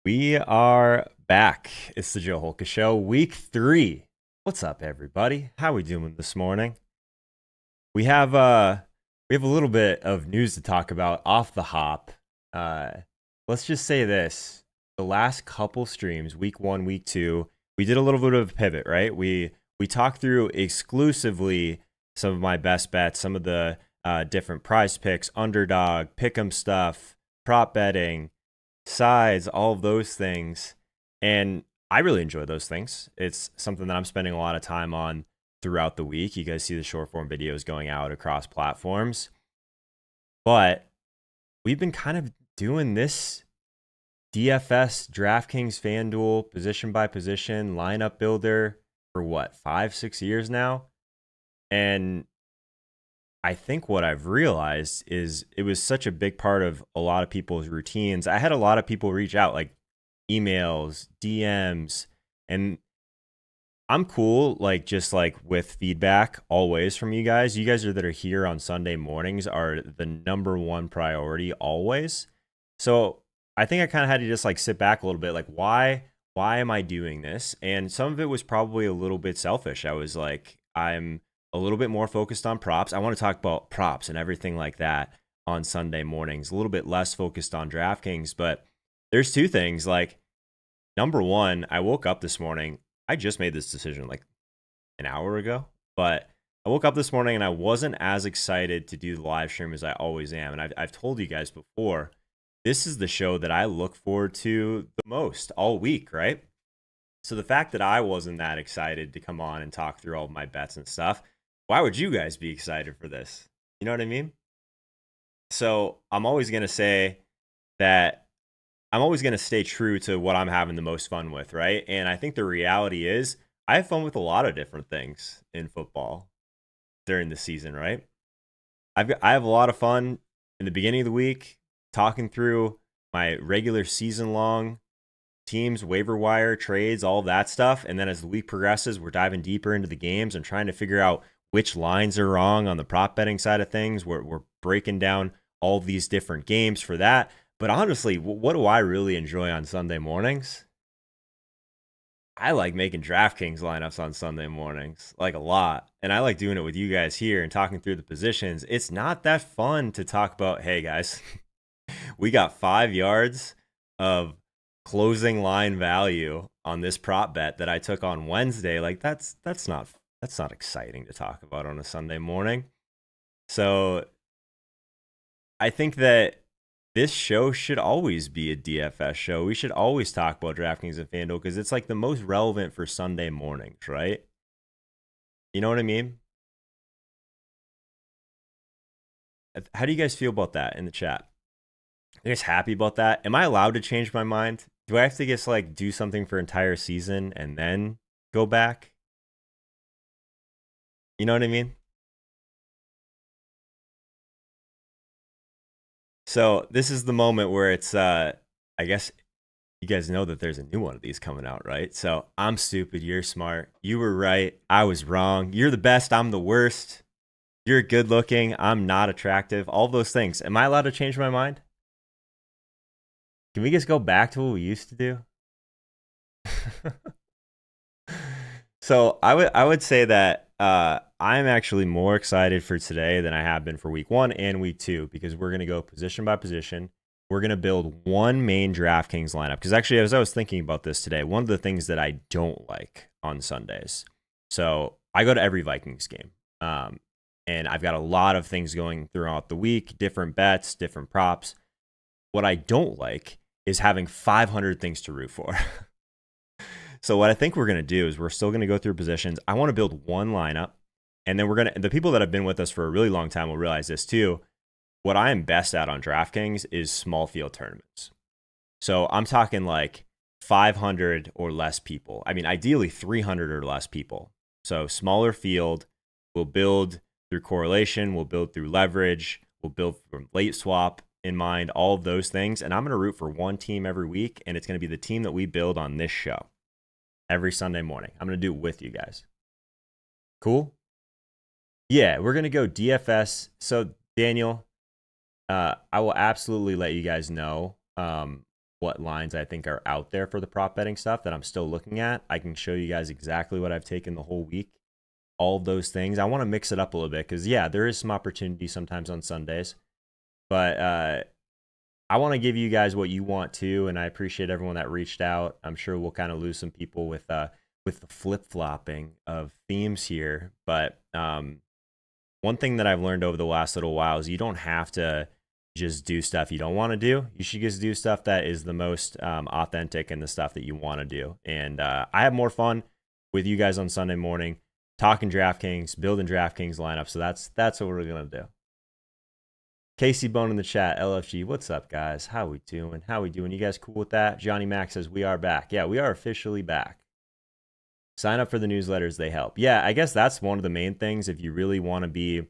We are back. It's the Joe Holka Show, week 3. What's up, everybody? How we doing this morning? We have a little bit of news to talk about off the hop. Uh, let's just say this: the last couple streams, week 1, week 2, we did a little bit of a pivot, right? We talked through exclusively some of my best bets, some of the different prize picks, underdog, pick'em stuff, prop betting, sides, all of those things. And I really enjoy those things. It's something that I'm spending a lot of time on throughout the week. You guys see the short form videos going out across platforms. But we've been kind of doing this DFS, DraftKings, FanDuel, position by position, lineup builder for what, 5-6 years now? And I think what I've realized is it was such a big part of a lot of people's routines. I had a lot of people reach out, like emails, DMs, and I'm cool, like just like with feedback always from you guys. You guys that are here on Sunday mornings are the number one priority always. So I think I kind of had to just like sit back a little bit, like why am I doing this? And some of it was probably a little bit selfish. I was like, I'm a little bit more focused on props. I want to talk about props and everything like that on Sunday mornings, a little bit less focused on DraftKings. But there's two things. Like, number one, I woke up this morning. I just made this decision like an hour ago, but I woke up this morning and I wasn't as excited to do the live stream as I always am. And I've told you guys before, this is the show that I look forward to the most all week, right? So the fact that I wasn't that excited to come on and talk through all of my bets and stuff, why would you guys be excited for this? You know what I mean? So I'm always going to say that I'm always going to stay true to what I'm having the most fun with, right? And I think the reality is I have fun with a lot of different things in football during the season, right? I have a lot of fun in the beginning of the week talking through my regular season long teams, waiver wire trades, all of that stuff. And then as the week progresses, we're diving deeper into the games and trying to figure out which lines are wrong on the prop betting side of things. We're breaking down all of these different games for that. But honestly, what do I really enjoy on Sunday mornings? I like making DraftKings lineups on Sunday mornings, like a lot. And I like doing it with you guys here and talking through the positions. It's not that fun to talk about, hey guys, we got 5 yards of closing line value on this prop bet that I took on Wednesday. Like that's not exciting to talk about on a Sunday morning. So I think that this show should always be a DFS show. We should always talk about DraftKings and FanDuel because it's like the most relevant for Sunday mornings, right? You know what I mean? How do you guys feel about that in the chat? Are you guys happy about that? Am I allowed to change my mind? Do I have to just like do something for entire season and then go back? You know what I mean? So this is the moment where it's I guess you guys know that there's a new one of these coming out, right? So I'm stupid, you're smart. You were right, I was wrong. You're the best, I'm the worst. You're good looking, I'm not attractive. All those things. Am I allowed to change my mind? Can we just go back to what we used to do? So I would say that I'm actually more excited for today than I have been for week 1 and week 2 because we're gonna go position by position. We're gonna build one main DraftKings lineup because actually, as I was thinking about this today, one of the things that I don't like on Sundays. So I go to every Vikings game, and I've got a lot of things going throughout the week, different bets, different props. What I don't like is having 500 things to root for. So what I think we're going to do is we're still going to go through positions. I want to build one lineup, and then the people that have been with us for a really long time will realize this too. What I am best at on DraftKings is small field tournaments. So I'm talking like 500 or less people. I mean, ideally 300 or less people. So smaller field, we'll build through correlation, we'll build through leverage, we'll build from late swap in mind, all of those things. And I'm going to root for one team every week, and it's going to be the team that we build on this show every Sunday morning. I'm going to do it with you guys. Cool? Yeah, we're going to go DFS. So, Daniel, I will absolutely let you guys know what lines I think are out there for the prop betting stuff that I'm still looking at. I can show you guys exactly what I've taken the whole week, all of those things. I want to mix it up a little bit because, yeah, there is some opportunity sometimes on Sundays. But I want to give you guys what you want too, and I appreciate everyone that reached out. I'm sure we'll kind of lose some people with the flip-flopping of themes here. But one thing that I've learned over the last little while is you don't have to just do stuff you don't want to do. You should just do stuff that is the most authentic and the stuff that you want to do. And I have more fun with you guys on Sunday morning, talking DraftKings, building DraftKings lineup. So that's what we're going to do. Casey Bone in the chat, LFG, what's up, guys? How we doing? You guys cool with that? Johnny Mac says, we are back. Yeah, we are officially back. Sign up for the newsletters. They help. Yeah, I guess that's one of the main things. If you really want to be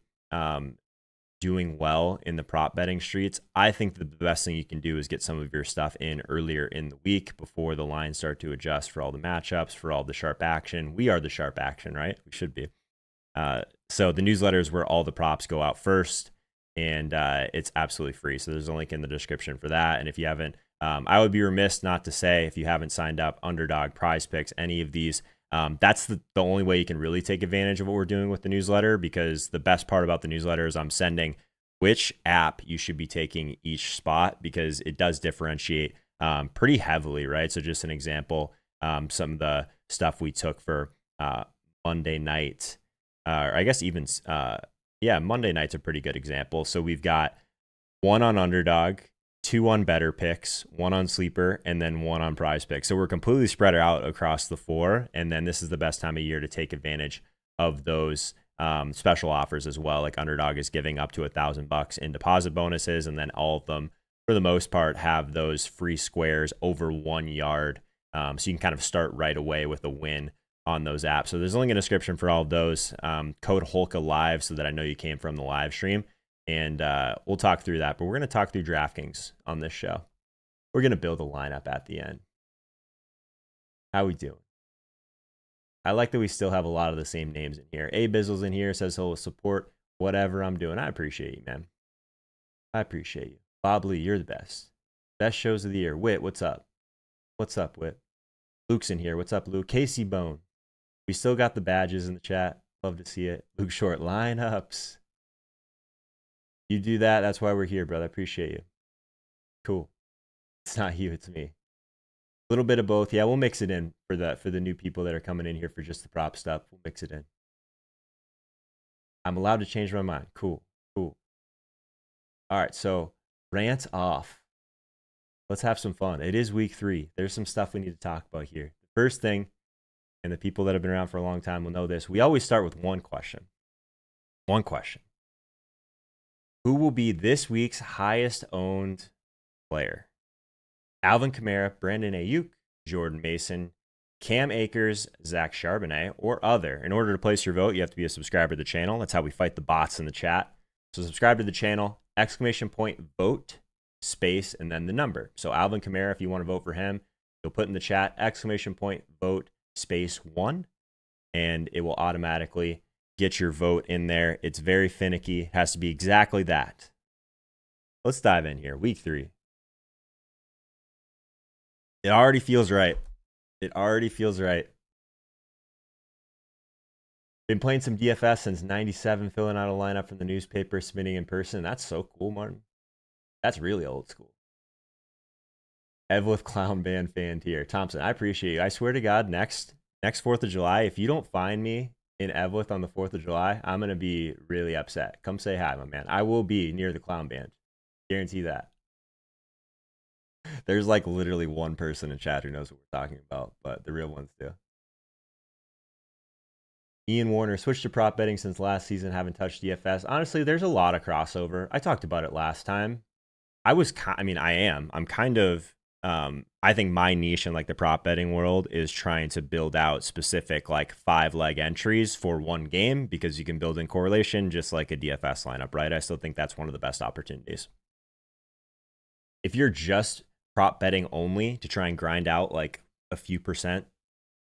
doing well in the prop betting streets, I think the best thing you can do is get some of your stuff in earlier in the week before the lines start to adjust for all the matchups, for all the sharp action. We are the sharp action, right? We should be. So the newsletters where all the props go out first, and it's absolutely free. So there's a link in the description for that. And if you haven't, I would be remiss not to say, if you haven't signed up, Underdog, Prize Picks, any of these, that's the only way you can really take advantage of what we're doing with the newsletter, because the best part about the newsletter is I'm sending which app you should be taking each spot, because it does differentiate pretty heavily, right? So just an example, some of the stuff we took for Monday night, or I guess even, Monday night's a pretty good example. So we've got 1 on Underdog, 2 on Better Picks, 1 on Sleeper, and then 1 on Prize Picks. So we're completely spread out across the 4. And then this is the best time of year to take advantage of those special offers as well. Like Underdog is giving up to $1,000 in deposit bonuses, and then all of them, for the most part, have those free squares over 1 yard. So you can kind of start right away with a win on those apps. So there's a link in the description for all of those. Code Holka Live so that I know you came from the live stream. And we'll talk through that. But we're going to talk through DraftKings on this show. We're going to build a lineup at the end. How we doing? I like that we still have a lot of the same names in here. A Bizzle's in here, says he'll support whatever I'm doing. I appreciate you, man. I appreciate you. Bob Lee, you're the best. Best shows of the year. Wit, what's up? What's up, Wit? Luke's in here. What's up, Luke? Casey Bone. We still got the badges in the chat. Love to see it. Luke Short, lineups. You do that. That's why we're here, brother. I appreciate you. Cool. It's not you, it's me. A little bit of both. Yeah, we'll mix it in for the new people that are coming in here for just the prop stuff. We'll mix it in. I'm allowed to change my mind. Cool. All right, so rant off. Let's have some fun. It is week 3. There's some stuff we need to talk about here. The first thing, and the people that have been around for a long time will know this, we always start with one question. One question. Who will be this week's highest owned player? Alvin Kamara, Brandon Ayuk, Jordan Mason, Cam Akers, Zach Charbonnet, or other. In order to place your vote, you have to be a subscriber to the channel. That's how we fight the bots in the chat. So subscribe to the channel, ! Vote, space, and then the number. So Alvin Kamara, if you want to vote for him, you'll put in the chat, ! Vote, space 1, and it will automatically get your vote in there. It's very finicky. It has to be exactly that. Let's dive in here. Week 3. It already feels right. Been playing some DFS since 97, filling out a lineup from the newspaper, submitting in person. That's so cool, Martin. That's really old school. Evlith Clown Band fan tier. Thompson, I appreciate you. I swear to God, next 4th of July, if you don't find me in Evlith on the 4th of July, I'm going to be really upset. Come say hi, my man. I will be near the Clown Band. Guarantee that. There's like literally one person in chat who knows what we're talking about, but the real ones do. Ian Warner, switched to prop betting since last season, haven't touched DFS. Honestly, there's a lot of crossover. I talked about it last time. I'm kind of, I think my niche in like the prop betting world is trying to build out specific like 5-leg entries for one game, because you can build in correlation just like a DFS lineup, right? I still think that's one of the best opportunities. If you're just prop betting only to try and grind out like a few %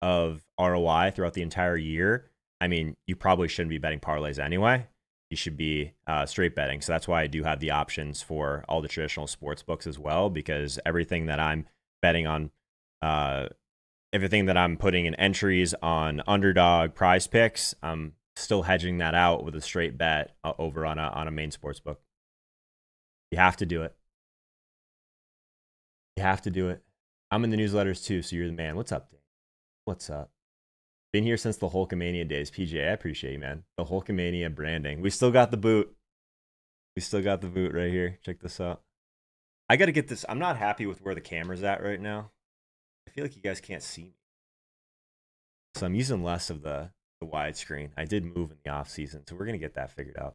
of ROI throughout the entire year, I mean, you probably shouldn't be betting parlays anyway. You should be straight betting. So that's why I do have the options for all the traditional sports books as well, because everything that I'm betting on everything that I'm putting in entries on Underdog Prize Picks. I'm still hedging that out with a straight bet over on a main sports book. You have to do it. You have to do it. I'm in the newsletters too, so you're the man. What's up, Dave? What's up? Been here since the Hulkamania days. PJ, I appreciate you, man. The Hulkamania branding. We still got the boot. We still got the boot right here. Check this out. I got to get this. I'm not happy with where the camera's at right now. I feel like you guys can't see me. So I'm using less of the widescreen. I did move in the off season, so we're going to get that figured out.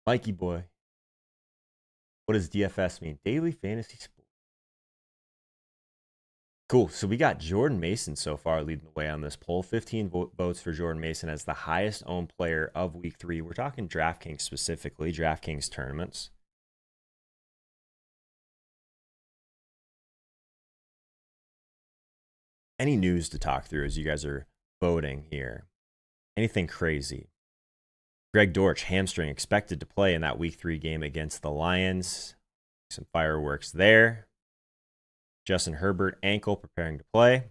Mikey boy. What does DFS mean? Daily Fantasy Sport. Cool. So we got Jordan Mason so far leading the way on this poll. 15 votes for Jordan Mason as the highest owned player of week 3. We're talking DraftKings specifically, DraftKings tournaments. Any news to talk through as you guys are voting here? Anything crazy? Greg Dortch, hamstring, expected to play in that week 3 game against the Lions. Some fireworks there. Justin Herbert, ankle, preparing to play.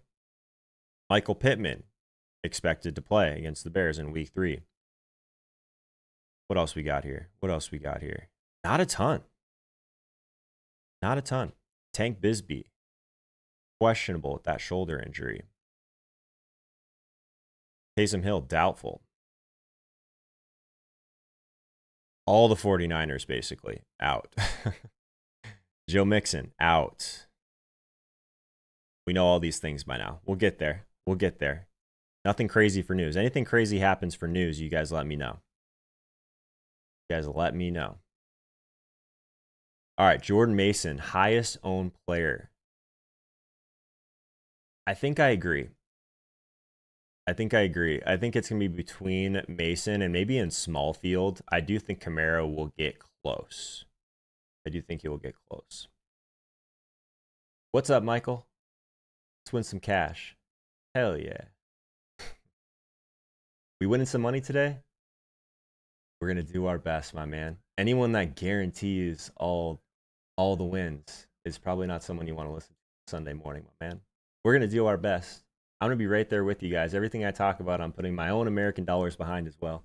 Michael Pittman, expected to play against the Bears in week 3. What else we got here? Not a ton. Tank Bisbee, questionable with that shoulder injury. Taysom Hill, doubtful. All the 49ers, basically, out. Joe Mixon, out. We know all these things by now. We'll get there. Nothing crazy for news. Anything crazy happens for news, you guys let me know. All right, Jordan Mason, highest owned player. I think I agree. I think it's going to be between Mason and maybe in small field. I do think Kamara will get close. What's up, Michael? Let's win some cash. Hell yeah. We winning some money today? We're going to do our best, my man. Anyone that guarantees all the wins is probably not someone you want to listen to Sunday morning, my man. We're going to do our best. I'm going to be right there with you guys. Everything I talk about, I'm putting my own American dollars behind as well.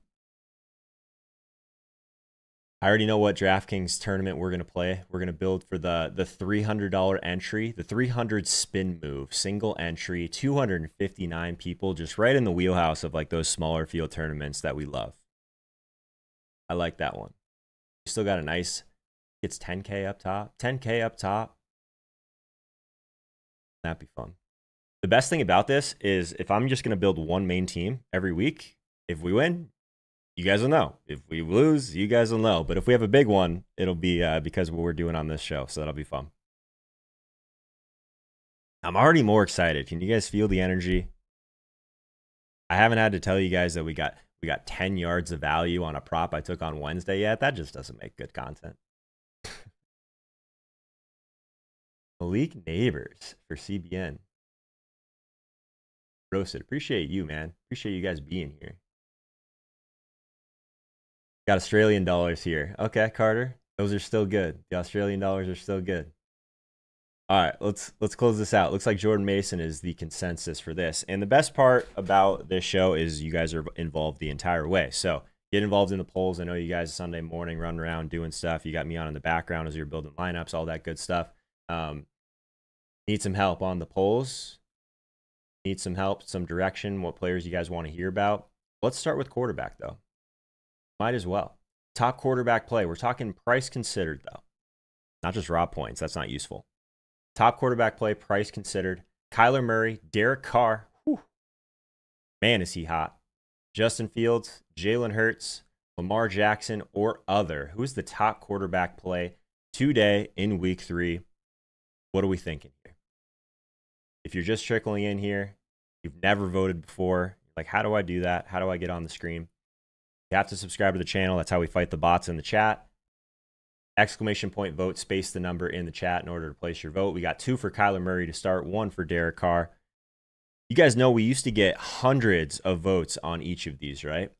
I already know what DraftKings tournament we're going to play. We're going to build for the $300 entry, the 300 spin move, single entry, 259 people, just right in the wheelhouse of like those smaller field tournaments that we love. I like that one. We still got a nice, it's 10K up top. That'd be fun. The best thing about this is if I'm just going to build one main team every week, if we win, you guys will know. If we lose, you guys will know. But if we have a big one, it'll be because of what we're doing on this show. So that'll be fun. I'm already more excited. Can you guys feel the energy? I haven't had to tell you guys that we got 10 yards of value on a prop I took on Wednesday yet. That just doesn't make good content. Malik Neighbors for CBN. Roasted. Appreciate you, man. Appreciate you guys being here. Got Australian dollars here. Okay, Carter. Those are still good. The Australian dollars are still good. All right, let's close this out. Looks like Jordan Mason is the consensus for this. And the best part about this show is you guys are involved the entire way. So get involved in the polls. I know you guys Sunday morning running around doing stuff. You got me on in the background as you're building lineups, all that good stuff. Need some help on the polls. Need some help, some direction, what players you guys want to hear about. Let's start with quarterback, though. Might as well. Top quarterback play. We're talking price considered, though. Not just raw points. That's not useful. Top quarterback play, price considered. Kyler Murray, Derek Carr. Whew. Man, is he hot. Justin Fields, Jalen Hurts, Lamar Jackson, or other. Who's the top quarterback play today in week 3? What are we thinking here? If you're just trickling in here, you've never voted before, like, how do I do that? How do I get on the screen? You have to subscribe to the channel. That's how we fight the bots in the chat. Exclamation point vote, space the number in the chat in order to place your vote. We got 2 for Kyler Murray to start, 1 for Derek Carr. You guys know we used to get hundreds of votes on each of these, right?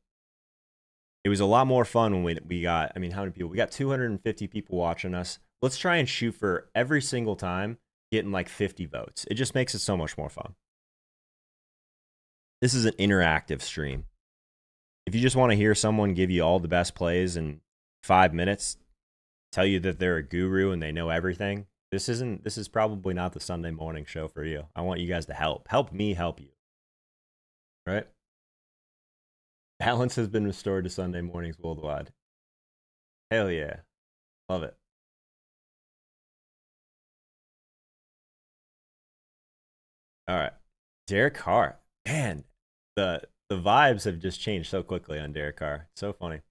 It was a lot more fun when we got, I mean, how many people? We got 250 people watching us. let's try and shoot for every single time getting like 50 votes. It just makes it so much more fun. This is an interactive stream. If you just want to hear someone give you all the best plays in 5 minutes, tell you that they're a guru and they know everything, this is probably not the Sunday morning show for you. I want you guys to help me help you. Right? Balance has been restored to Sunday mornings worldwide. Hell yeah. Love it. All right. Derek Carr. Man, the vibes have just changed so quickly on Derek Carr. So funny.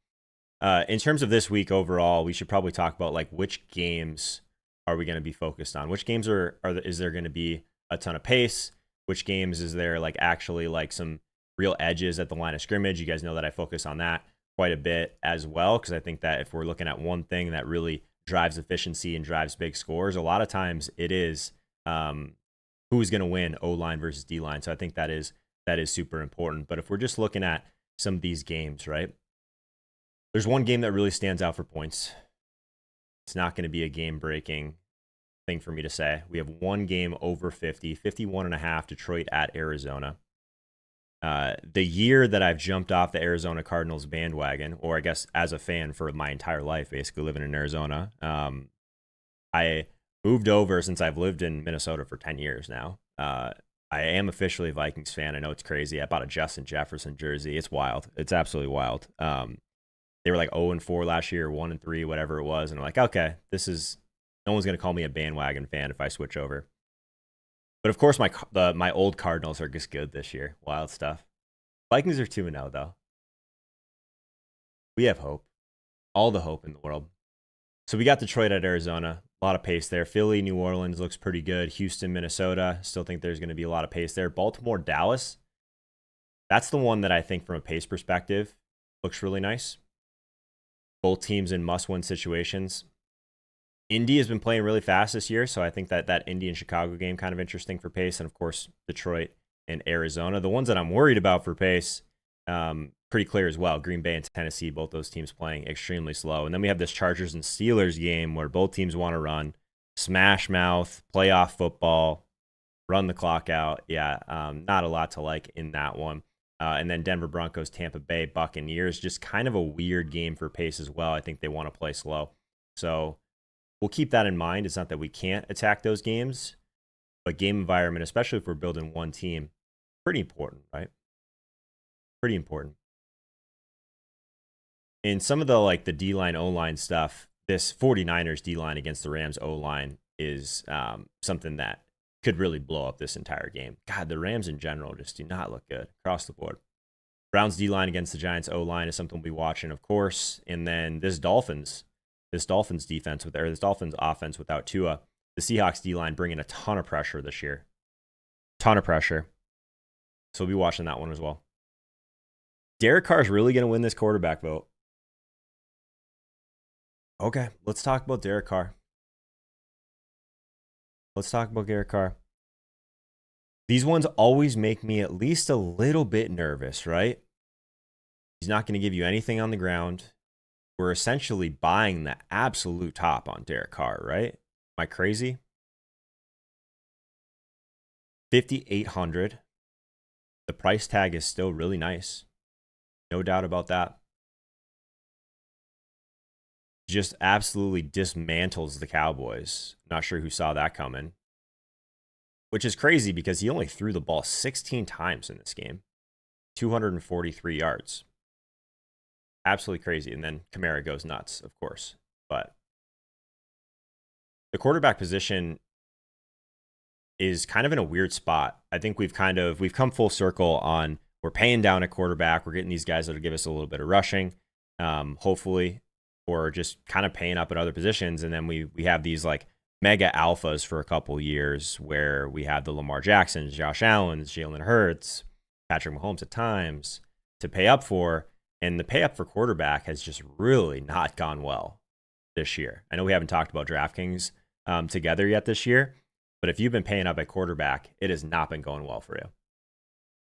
In terms of this week overall, we should probably talk about like which games are we going to be focused on? Which games is there going to be a ton of pace? Which games is there like actually like some real edges at the line of scrimmage? You guys know that I focus on that quite a bit as well, because I think that if we're looking at one thing that really drives efficiency and drives big scores, a lot of times it is who's going to win O-line versus D-line. So I think that is super important. But if we're just looking at some of these games, right? There's one game that really stands out for points. It's not going to be a game-breaking thing for me to say. We have one game over 50, 51.5, Detroit at Arizona. The year that I've jumped off the Arizona Cardinals bandwagon, or I guess as a fan for my entire life, basically living in Arizona, I moved over since I've lived in Minnesota for 10 years now. I am officially a Vikings fan. I know it's crazy. I bought a Justin Jefferson jersey. It's wild. It's absolutely wild. They were like 0-4 last year, 1-3, whatever it was. And I'm like, okay, no one's going to call me a bandwagon fan if I switch over. But of course, my old Cardinals are just good this year. Wild stuff. Vikings are 2-0, though. We have hope. All the hope in the world. So we got Detroit at Arizona. A lot of pace there. Philly, New Orleans looks pretty good. Houston, Minnesota. Still think there's going to be a lot of pace there. Baltimore, Dallas. That's the one that I think from a pace perspective looks really nice. Both teams in must-win situations. Indy has been playing really fast this year, so I think that Indy and Chicago game kind of interesting for pace, and of course Detroit and Arizona. The ones that I'm worried about for pace, pretty clear as well. Green Bay and Tennessee, both those teams playing extremely slow. And then we have this Chargers and Steelers game where both teams want to run, smash mouth, playoff football, run the clock out. Yeah, not a lot to like in that one. And then Denver Broncos, Tampa Bay Buccaneers, just kind of a weird game for pace as well. I think they want to play slow. So we'll keep that in mind. It's not that we can't attack those games, but game environment, especially if we're building one team, pretty important, right? Pretty important. In some of the D-line, O-line stuff, this 49ers D-line against the Rams O-line is something that could really blow up this entire game. God, the Rams in general just do not look good across the board. Browns D-line against the Giants O-line is something we'll be watching, of course. And then this Dolphins offense without Tua, the Seahawks D-line bringing a ton of pressure this year. Ton of pressure. So we'll be watching that one as well. Derek Carr is really going to win this quarterback vote. Okay, let's talk about Derek Carr. These ones always make me at least a little bit nervous, right? He's not going to give you anything on the ground. We're essentially buying the absolute top on Derek Carr, right? Am I crazy? 5,800. The price tag is still really nice. No doubt about that. Just absolutely dismantles the Cowboys. Not sure who saw that coming. Which is crazy because he only threw the ball 16 times in this game. 243 yards. Absolutely crazy. And then Kamara goes nuts, of course. But the quarterback position is kind of in a weird spot. I think we've come full circle on, we're paying down a quarterback. We're getting these guys that'll give us a little bit of rushing, hopefully, or just kind of paying up at other positions. And then we have these like mega alphas for a couple years where we have the Lamar Jacksons, Josh Allens, Jalen Hurts, Patrick Mahomes at times to pay up for. And the pay up for quarterback has just really not gone well this year. I know we haven't talked about DraftKings together yet this year, but if you've been paying up at quarterback, it has not been going well for you.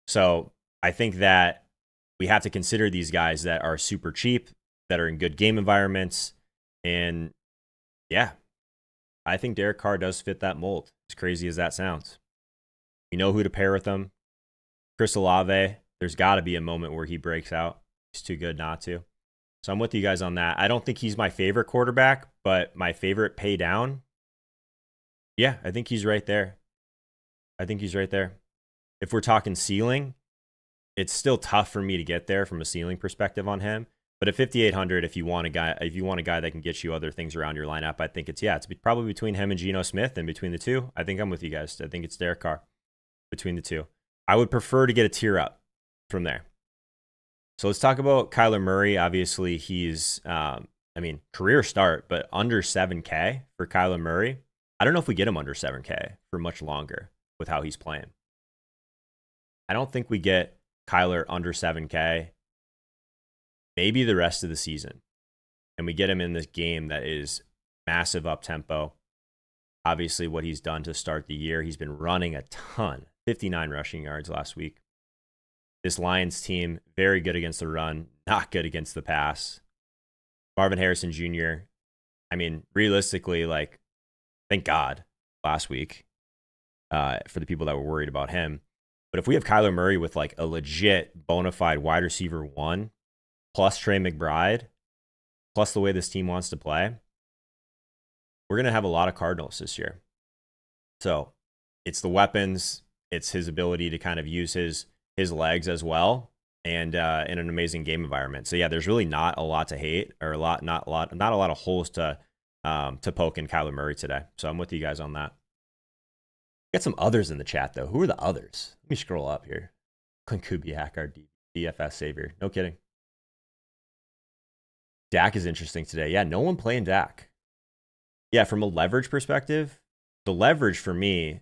So I think that we have to consider these guys that are super cheap, that are in good game environments. And yeah, I think Derek Carr does fit that mold, as crazy as that sounds. You know who to pair with him. Chris Olave, there's got to be a moment where he breaks out. He's too good not to. So I'm with you guys on that. I don't think he's my favorite quarterback, but my favorite pay down, yeah, I think he's right there. I think he's right there. If we're talking ceiling, it's still tough for me to get there from a ceiling perspective on him. But at 5,800, if you want a guy that can get you other things around your lineup, I think it's probably between him and Geno Smith, and between the two, I think I'm with you guys. I think it's Derek Carr between the two. I would prefer to get a tier up from there. So let's talk about Kyler Murray. Obviously, he's, career start, but under 7K for Kyler Murray. I don't know if we get him under 7K for much longer with how he's playing. I don't think we get Kyler under 7K maybe the rest of the season. And we get him in this game that is massive up-tempo. Obviously, what he's done to start the year, he's been running a ton. 59 rushing yards last week. This Lions team, very good against the run, not good against the pass. Marvin Harrison Jr., realistically, thank God last week for the people that were worried about him. But if we have Kyler Murray with a legit bona fide wide receiver 1, plus Trey McBride, plus the way this team wants to play, we're going to have a lot of Cardinals this year. So it's the weapons, it's his ability to kind of use his legs as well, and in an amazing game environment. So yeah, there's really not a lot to hate, or not a lot of holes to poke in Kyler Murray today. So I'm with you guys on that. Got some others in the chat though. Who are the others? Let me scroll up here. Clint Kubiak, our DFS savior. No kidding. Dak is interesting today. Yeah, no one playing Dak. Yeah, from a leverage perspective, the leverage for me,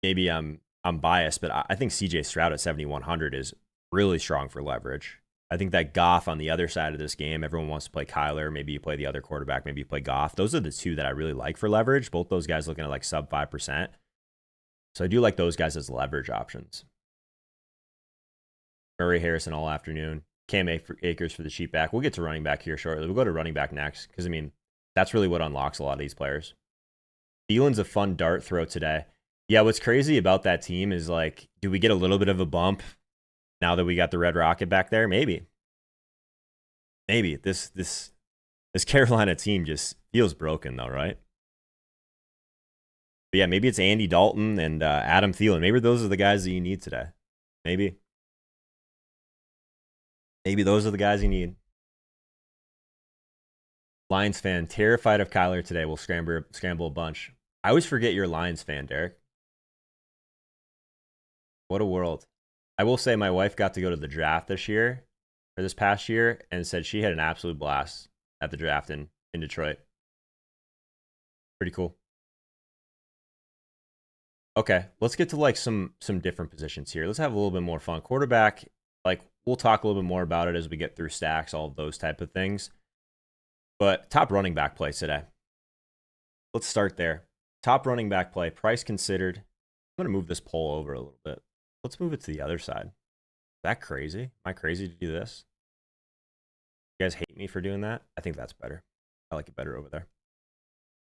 maybe I'm biased, but I think CJ Stroud at 7,100 is really strong for leverage. I think that Goff on the other side of this game, everyone wants to play Kyler. Maybe you play the other quarterback. Maybe you play Goff. Those are the two that I really like for leverage. Both those guys looking at sub 5%. So I do like those guys as leverage options. Murray Harrison all afternoon. Cam Akers for the cheap back. We'll get to running back here shortly. We'll go to running back next because, that's really what unlocks a lot of these players. Thielen's a fun dart throw today. Yeah, what's crazy about that team is do we get a little bit of a bump now that we got the Red Rocket back there? Maybe. This Carolina team just feels broken though, right? But yeah, maybe it's Andy Dalton and Adam Thielen. Maybe those are the guys that you need today. Maybe those are the guys you need. Lions fan, terrified of Kyler today. Will scramble a bunch. I always forget you're a Lions fan, Derek. What a world. I will say my wife got to go to the draft this past year, and said she had an absolute blast at the draft in Detroit. Pretty cool. Okay, let's get to some different positions here. Let's have a little bit more fun. Quarterback, we'll talk a little bit more about it as we get through stacks, all of those type of things. But top running back play today. Let's start there. Top running back play, price considered. I'm going to move this poll over a little bit. Let's move it to the other side. Is that crazy? Am I crazy to do this? You guys hate me for doing that? I think that's better. I like it better over there.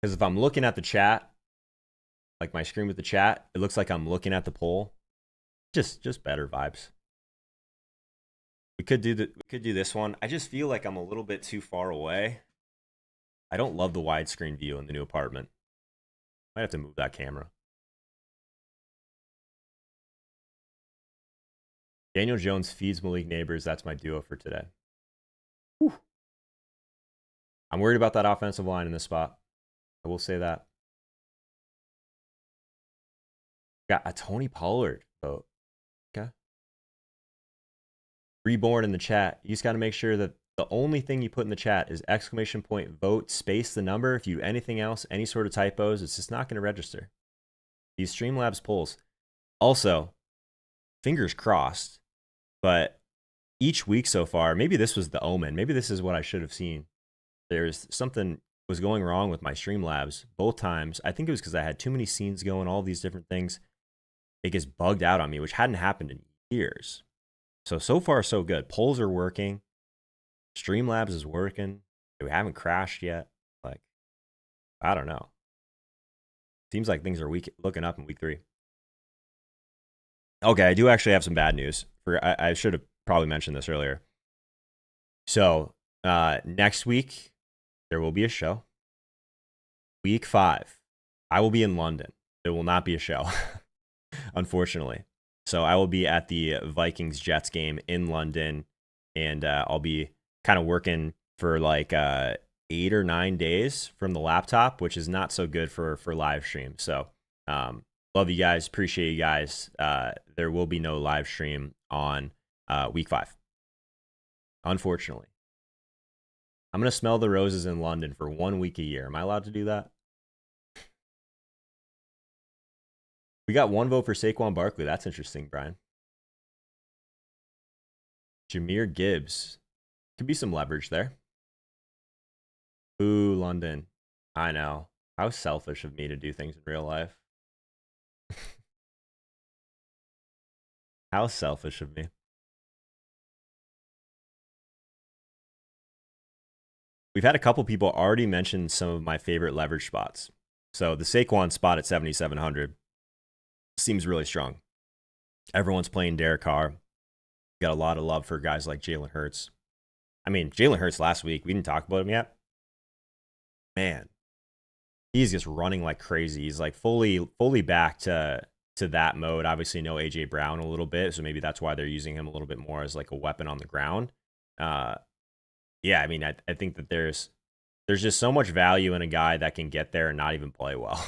Because if I'm looking at the chat, my screen with the chat, it looks like I'm looking at the poll. Just better vibes. We could do this one. I just feel like I'm a little bit too far away. I don't love the widescreen view in the new apartment. Might have to move that camera. Daniel Jones feeds Malik Neighbors. That's my duo for today. Whew. I'm worried about that offensive line in this spot. I will say that. Got a Tony Pollard vote. Okay. Reborn in the chat. You just got to make sure that the only thing you put in the chat is ! vote space the number. If you do anything else, any sort of typos, it's just not going to register. These Streamlabs polls. Also, fingers crossed, but each week so far, maybe this was the omen. Maybe this is what I should have seen. There's something was going wrong with my Streamlabs both times. I think it was because I had too many scenes going, all these different things. It gets bugged out on me, which hadn't happened in years. So far, so good. Polls are working. Streamlabs is working. We haven't crashed yet. I don't know. Seems like things are looking up in week 3. Okay, I do actually have some bad news. I should have probably mentioned this earlier. So next week, there will be a show. Week 5, I will be in London. There will not be a show, unfortunately. So I will be at the Vikings-Jets game in London, and I'll be kind of working for like 8 or 9 days from the laptop, which is not so good for live stream. So love you guys. Appreciate you guys. There will be no live stream on week 5, unfortunately. I'm going to smell the roses in London for 1 week a year. Am I allowed to do that? We got 1 vote for Saquon Barkley. That's interesting, Brian. Jahmyr Gibbs. Could be some leverage there. Ooh, London. I know. How selfish of me to do things in real life. How selfish of me. We've had a couple people already mention some of my favorite leverage spots. So the Saquon spot at 7,700 seems really strong. Everyone's playing Derek Carr. Got a lot of love for guys like Jalen Hurts. I mean, Jalen Hurts last week, we didn't talk about him yet. Man, he's just running like crazy. He's like fully back to that mode. Obviously, no AJ Brown a little bit, so maybe that's why they're using him a little bit more as like a weapon on the ground. Yeah, I mean, I think that there's just so much value in a guy that can get there and not even play well.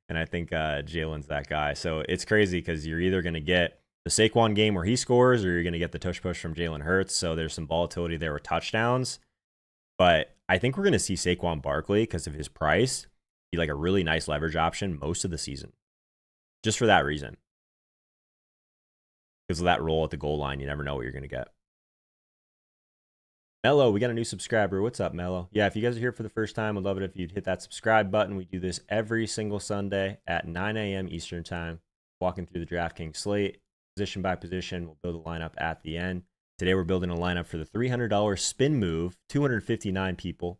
And I think Jalen's that guy. So it's crazy because you're either going to get the Saquon game where he scores, or you're going to get the tush push from Jalen Hurts. So there's some volatility there with touchdowns. But I think we're going to see Saquon Barkley, because of his price, be like a really nice leverage option most of the season. Just for that reason. Because of that role at the goal line, you never know what you're going to get. Mello, we got a new subscriber. What's up, Mello? Yeah, if you guys are here for the first time, I'd love it if you'd hit that subscribe button. We do this every single Sunday at 9 a.m. Eastern time, walking through the DraftKings slate, position by position. We'll build a lineup at the end. Today, we're building a lineup for the $300 spin move, 259 people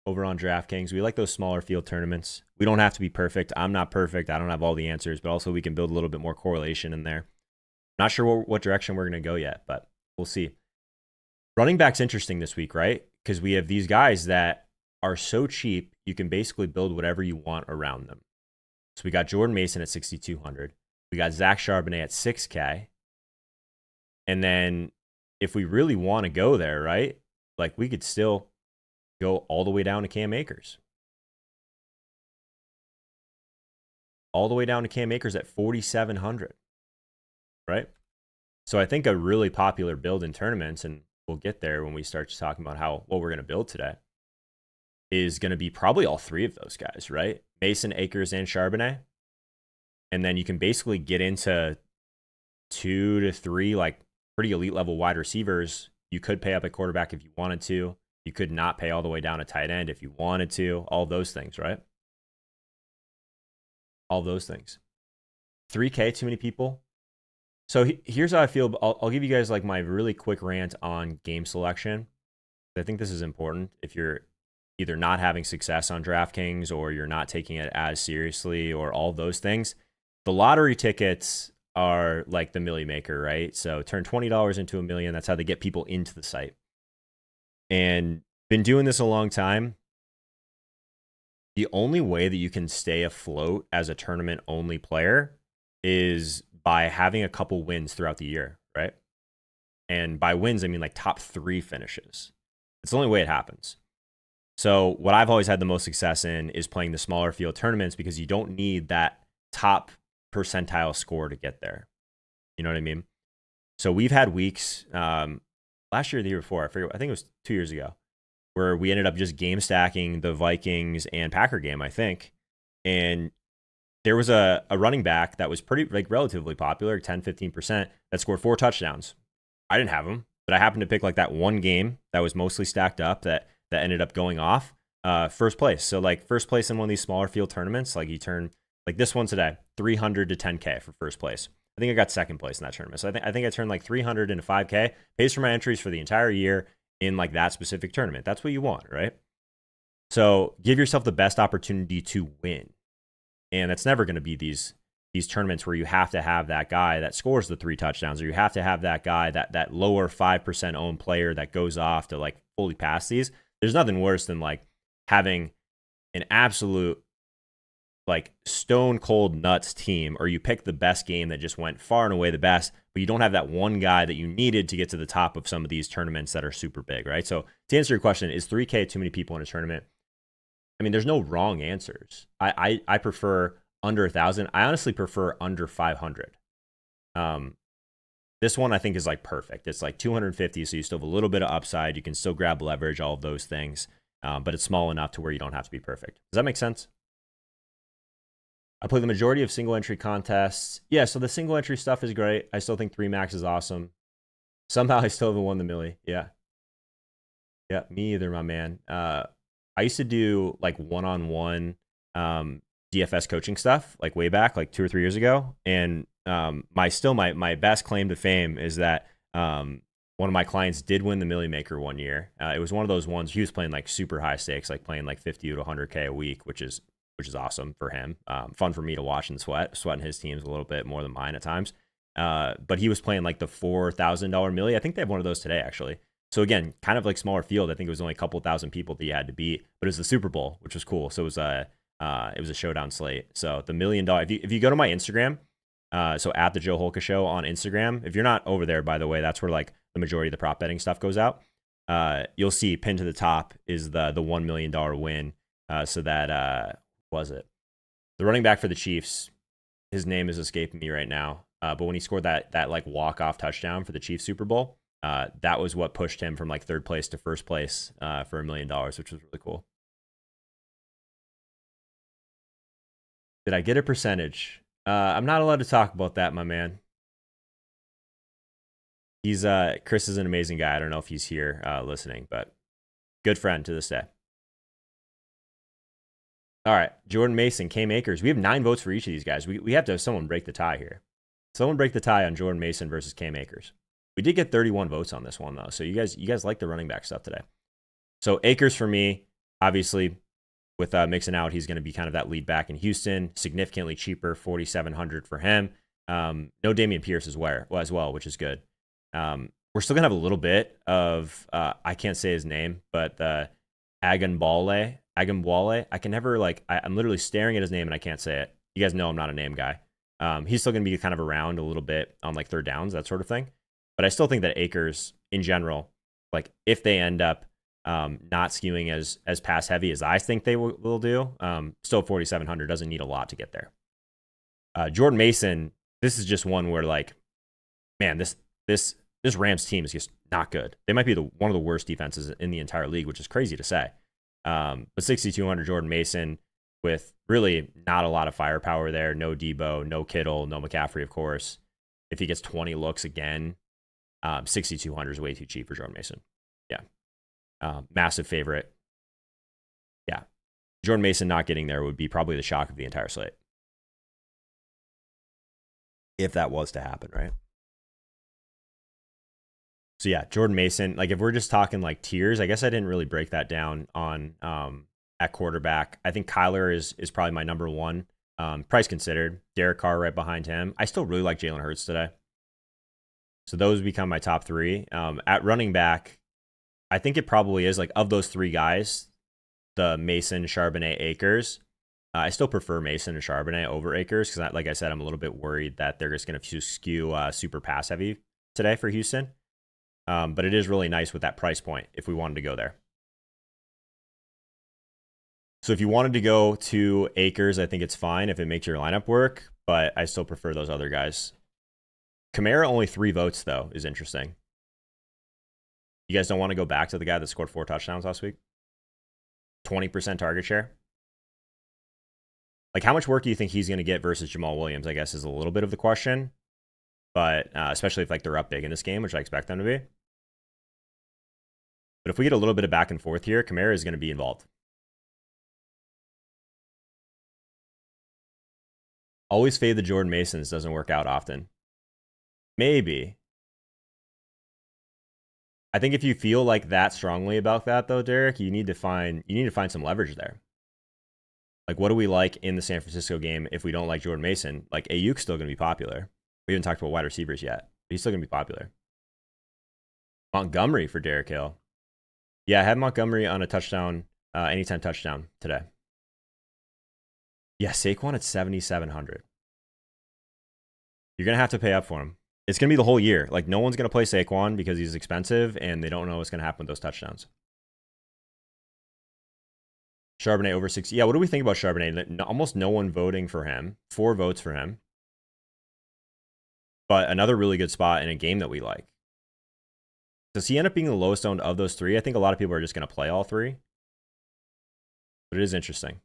over on DraftKings. We like those smaller field tournaments. We don't have to be perfect. I'm not perfect. I don't have all the answers, but also we can build a little bit more correlation in there. Not sure what direction we're going to go yet, but we'll see. Running back's interesting this week, right? Because we have these guys that are so cheap, you can basically build whatever you want around them. So we got Jordan Mason at 6,200. We got Zach Charbonnet at 6K. And then if we really want to go there, right? Like we could still go all the way down to Cam Akers. All the way down to Cam Akers at 4,700, right? So I think a really popular build in tournaments, and we'll get there when we start talking about what we're going to build today, is going to be probably all 3 of those guys, right? Mason, Akers, and Charbonnet. And then you can basically get into 2 to 3 like pretty elite level wide receivers. You could pay up at quarterback if you wanted to. You could not pay all the way down to tight end if you wanted to. All those things, right? All those things. 3K, too many people. So here's how I feel. I'll give you guys like my really quick rant on game selection. I think this is important if you're either not having success on DraftKings or you're not taking it as seriously or all those things. The lottery tickets are like the Millie Maker, right? So turn $20 into $1 million. That's how they get people into the site. And been doing this a long time. The only way that you can stay afloat as a tournament-only player is by having a couple wins throughout the year, right? And by wins, I mean like top 3 finishes. It's the only way it happens. So what I've always had the most success in is playing the smaller field tournaments, because you don't need that top percentile score to get there. You know what I mean? So we've had weeks, last year or the year before, I think it was 2 years ago, where we ended up just game stacking the Vikings and Packer game, I think. And there was a running back that was pretty, like, relatively popular, 10-15%, that scored 4 touchdowns. I didn't have him, but I happened to pick like that one game that was mostly stacked up that ended up going off first place. So like first place in one of these smaller field tournaments, like you turn like this one today, 300 to 10K for first place. I think I got second place in that tournament. So I think I turned like 300 into 5K, pays for my entries for the entire year in like that specific tournament. That's what you want, right? So give yourself the best opportunity to win. And that's never going to be these tournaments where you have to have that guy that scores the 3 touchdowns, or you have to have that guy, that lower 5% owned player that goes off to like fully pass these. There's nothing worse than like having an absolute like stone cold nuts team, or you pick the best game that just went far and away the best, but you don't have that one guy that you needed to get to the top of some of these tournaments that are super big, right? So to answer your question, is 3K too many people in a tournament? I mean, there's no wrong answers. I prefer under 1,000. I honestly prefer under 500. This one I think is like perfect. It's like 250, so you still have a little bit of upside. You can still grab leverage, all of those things, but it's small enough to where you don't have to be perfect. Does that make sense? I play the majority of single entry contests. Yeah, so the single entry stuff is great. I still think 3 max is awesome. Somehow I still haven't won the milli. Yeah. Yeah, me either, my man. I used to do like one-on-one DFS coaching stuff like way back, like 2 or 3 years ago. And my best claim to fame is that one of my clients did win the Millie Maker one year. It was one of those ones, he was playing like super high stakes, like playing like 50 to 100K a week, which is awesome for him. Fun for me to watch and sweating his teams a little bit more than mine at times. But he was playing like the $4,000 Millie. I think they have one of those today, actually. So again, kind of like smaller field. I think it was only a couple thousand people that you had to beat, but it was the Super Bowl, which was cool. So it was a showdown slate. So the $1 million, if you go to my Instagram, so at the Joe Holka Show on Instagram, if you're not over there, by the way, that's where like the majority of the prop betting stuff goes out. You'll see pinned to the top is the $1 million win. So that was it. The running back for the Chiefs, his name is escaping me right now. But when he scored that like walk-off touchdown for the Chiefs Super Bowl, that was what pushed him from like 3rd place to 1st place for $1 million, which was really cool. Did I get a percentage? I'm not allowed to talk about that, my man. He's Chris is an amazing guy. I don't know if he's here listening, but good friend to this day. All right, Jordan Mason, Cam Akers. We have 9 votes for each of these guys. We have to have someone break the tie here. Someone break the tie on Jordan Mason versus Cam Akers. We did get 31 votes on this one, though. So you guys like the running back stuff today. So Akers for me, obviously, with mixing out, he's going to be kind of that lead back in Houston. Significantly cheaper, $4,700 for him. No Dameon Pierce as well, which is good. We're still going to have a little bit of, I can't say his name, but Agumbwale. I can never, like, I'm literally staring at his name and I can't say it. You guys know I'm not a name guy. He's still going to be kind of around a little bit on like 3rd downs, that sort of thing. But I still think that Akers in general, like if they end up not skewing as pass heavy as I think they will do, still 4,700 doesn't need a lot to get there. Jordan Mason, this is just one where like, man, this Rams team is just not good. They might be one of the worst defenses in the entire league, which is crazy to say. But 6,200 Jordan Mason with really not a lot of firepower there. No Debo, no Kittle, no McCaffrey, of course. If he gets 20 looks again, 6,200 is way too cheap for Jordan Mason. Yeah. Massive favorite. Yeah. Jordan Mason not getting there would be probably the shock of the entire slate. If that was to happen, right? So yeah, Jordan Mason, like if we're just talking like tiers, I guess I didn't really break that down on at quarterback. I think Kyler is probably my number 1. Price considered. Derek Carr right behind him. I still really like Jalen Hurts today. So those become my top 3. At running back, I think it probably is like of those 3 guys, the Mason, Charbonnet, Akers. I still prefer Mason and Charbonnet over Akers because, like I said, I'm a little bit worried that they're just going to skew super pass heavy today for Houston. But it is really nice with that price point if we wanted to go there. So if you wanted to go to Akers, I think it's fine if it makes your lineup work, but I still prefer those other guys. Kamara, only 3 votes, though, is interesting. You guys don't want to go back to the guy that scored 4 touchdowns last week? 20% target share? Like, how much work do you think he's going to get versus Jamal Williams, I guess, is a little bit of the question. But especially if like they're up big in this game, which I expect them to be. But if we get a little bit of back and forth here, Kamara is going to be involved. Always fade the Jordan Masons doesn't work out often. Maybe. I think if you feel like that strongly about that though, Derek, you need to find some leverage there. Like, what do we like in the San Francisco game if we don't like Jordan Mason? Like, Ayuk's still going to be popular. We haven't talked about wide receivers yet, but he's still going to be popular. Montgomery for Derek Hill. Yeah, I had Montgomery on a touchdown, anytime touchdown today. Yeah, Saquon at 7,700. You're going to have to pay up for him. It's going to be the whole year. Like, no one's going to play Saquon because he's expensive, and they don't know what's going to happen with those touchdowns. Charbonnet over 60. Yeah, what do we think about Charbonnet? Almost no one voting for him. 4 votes for him. But another really good spot in a game that we like. Does he end up being the lowest owned of those 3? I think a lot of people are just going to play all 3. But it is interesting.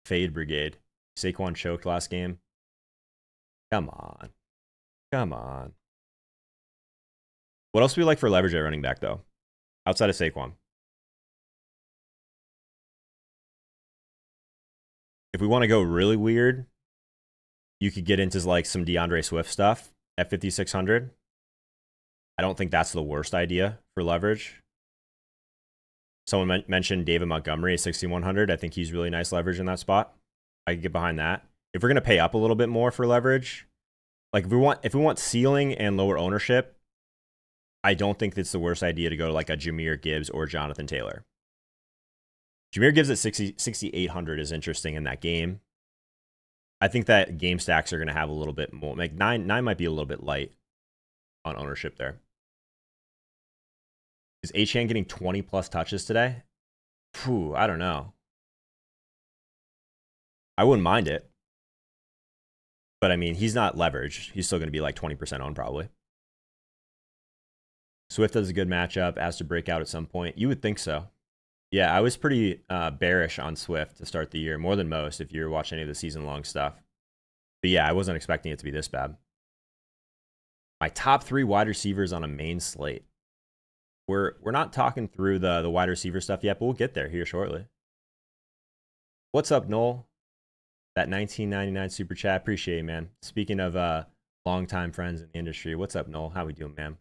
Fade Brigade. Saquon choked last game. Come on. Come on. What else do we like for leverage at running back, though? Outside of Saquon. If we want to go really weird, you could get into like some DeAndre Swift stuff at 5,600. I don't think that's the worst idea for leverage. Someone mentioned David Montgomery at 6,100. I think he's really nice leverage in that spot. I could get behind that. If we're going to pay up a little bit more for leverage, like if we want ceiling and lower ownership, I don't think it's the worst idea to go to like a Jahmyr Gibbs or Jonathan Taylor. Jahmyr Gibbs at 6,800 is interesting in that game. I think that game stacks are going to have a little bit more. Like 9 might be a little bit light on ownership there. Is Achane getting 20 plus touches today? Phew, I don't know. I wouldn't mind it. But I mean, he's not leveraged. He's still going to be like 20% on probably. Swift has a good matchup, has to break out at some point. You would think so. Yeah, I was pretty bearish on Swift to start the year, more than most if you're watching any of the season-long stuff. But yeah, I wasn't expecting it to be this bad. My top 3 wide receivers on a main slate. We're not talking through the wide receiver stuff yet, but we'll get there here shortly. What's up, Noel? That 1999 super chat, appreciate you, man. Speaking of longtime friends in the industry, what's up, Noel? How we doing, man?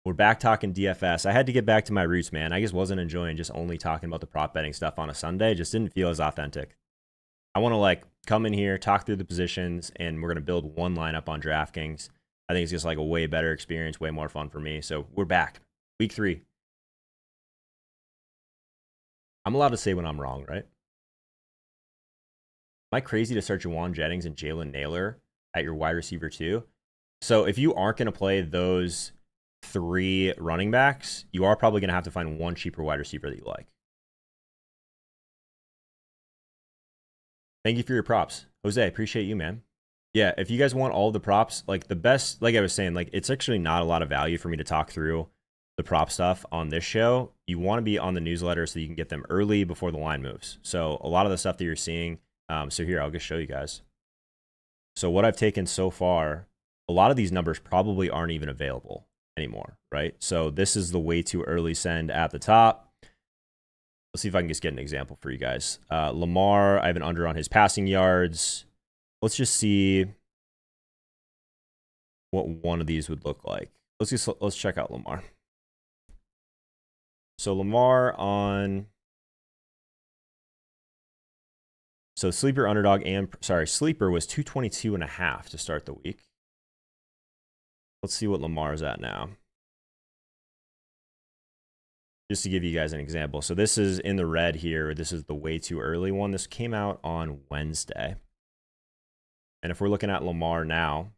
We're back talking DFS. I had to get back to my roots, man. I just wasn't enjoying just only talking about the prop betting stuff on a Sunday. It just didn't feel as authentic. I want to like come in here, talk through the positions, and we're going to build one lineup on DraftKings. I think it's just like a way better experience, way more fun for me. So we're back. Week 3. I'm allowed to say when I'm wrong, right? Am I crazy to start Juwan Jennings and Jalen Naylor at your wide receiver too? So if you aren't going to play those 3 running backs, you are probably going to have to find one cheaper wide receiver that you like. Thank you for your props. Jose, appreciate you, man. Yeah, if you guys want all the props, like the best, like I was saying, like it's actually not a lot of value for me to talk through the prop stuff on this show. You want to be on the newsletter so you can get them early before the line moves. So a lot of the stuff that you're seeing, so here, I'll just show you guys. So what I've taken so far, a lot of these numbers probably aren't even available anymore, right? So this is the way too early send at the top. Let's see if I can just get an example for you guys. Lamar, I have an under on his passing yards. Let's just see what one of these would look like. Let's check out Lamar. So Lamar on, so sleeper underdog and sleeper was 222.5 to start the week. Let's see what Lamar is at now. Just to give you guys an example. So this is in the red here. This is the way too early one. This came out on Wednesday. And if we're looking at Lamar now,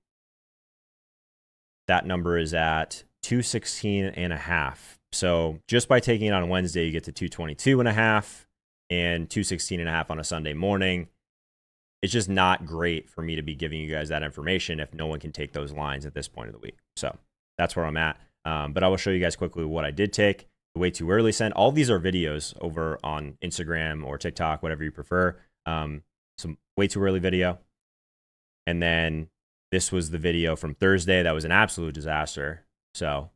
that number is at 216.5. So just by taking it on Wednesday, you get to 222.5 and 216.5 on a Sunday morning. It's just not great for me to be giving you guys that information if no one can take those lines at this point of the week. So that's where I'm at. But I will show you guys quickly what I did take. The way too early send. All these are videos over on Instagram or TikTok, whatever you prefer. Some way too early video. And then this was the video from Thursday. That was an absolute disaster. So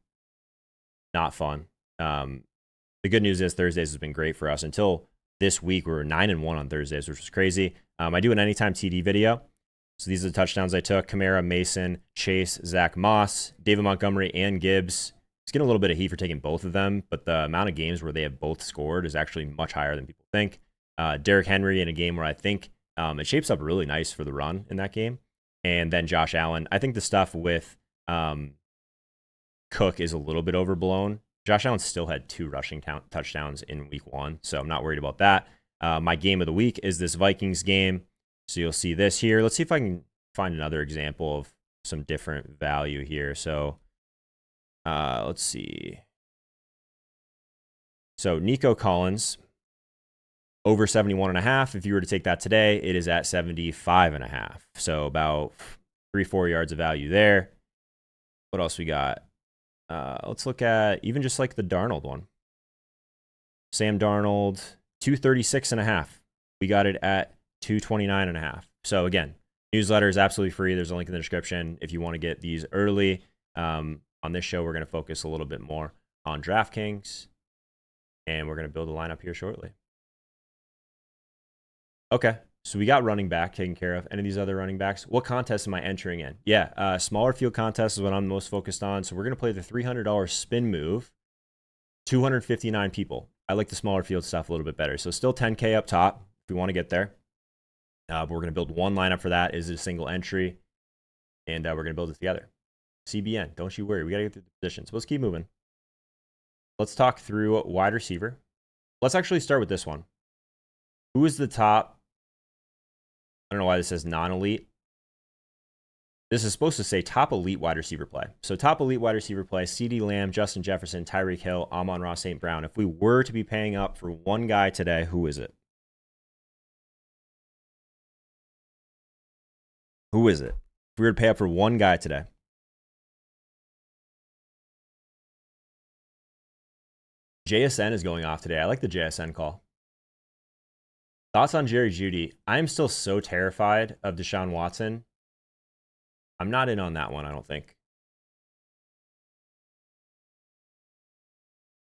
not fun. The good news is Thursdays has been great for us. Until this week, we were 9-1 on Thursdays, which was crazy. I do an anytime TD video. So these are the touchdowns I took. Kamara, Mason, Chase, Zach Moss, David Montgomery, and Gibbs. It's getting a little bit of heat for taking both of them, but the amount of games where they have both scored is actually much higher than people think. Derrick Henry in a game where I think it shapes up really nice for the run in that game. And then Josh Allen. I think the stuff with Cook is a little bit overblown. Josh Allen still had 2 rushing touchdowns in week 1, so I'm not worried about that. My game of the week is this Vikings game. So you'll see this here. Let's see if I can find another example of some different value here. So let's see. So Nico Collins, over 71.5. If you were to take that today, it is at 75.5. So about 3-4 yards of value there. What else we got? Let's look at even just like the Darnold one. Sam Darnold, 236.5. We got it at 229.5. So again, newsletter is absolutely free. There's a link in the description if you want to get these early. On this show, we're going to focus a little bit more on DraftKings, and we're going to build a lineup here shortly. Okay, so we got running back taken care of. Any of these other running backs? What contest am I entering in? Yeah, smaller field contest is what I'm most focused on. So we're going to play the $300 spin move, 259 people. I like the smaller field stuff a little bit better. So still 10K up top if we want to get there. But we're going to build one lineup for that. Is it a single entry? And we're going to build it together. CBN, don't you worry. We got to get through the positions. Let's keep moving. Let's talk through wide receiver. Let's actually start with this one. Who is the top? I don't know why this says non-elite. This is supposed to say top elite wide receiver play. So top elite wide receiver play, CeeDee Lamb, Justin Jefferson, Tyreek Hill, Amon-Ra St. Brown. If we were to be paying up for one guy today, who is it? Who is it? If we were to pay up for one guy today. JSN is going off today. I like the JSN call. Thoughts on Jerry Jeudy? I'm still so terrified of Deshaun Watson. I'm not in on that one, I don't think.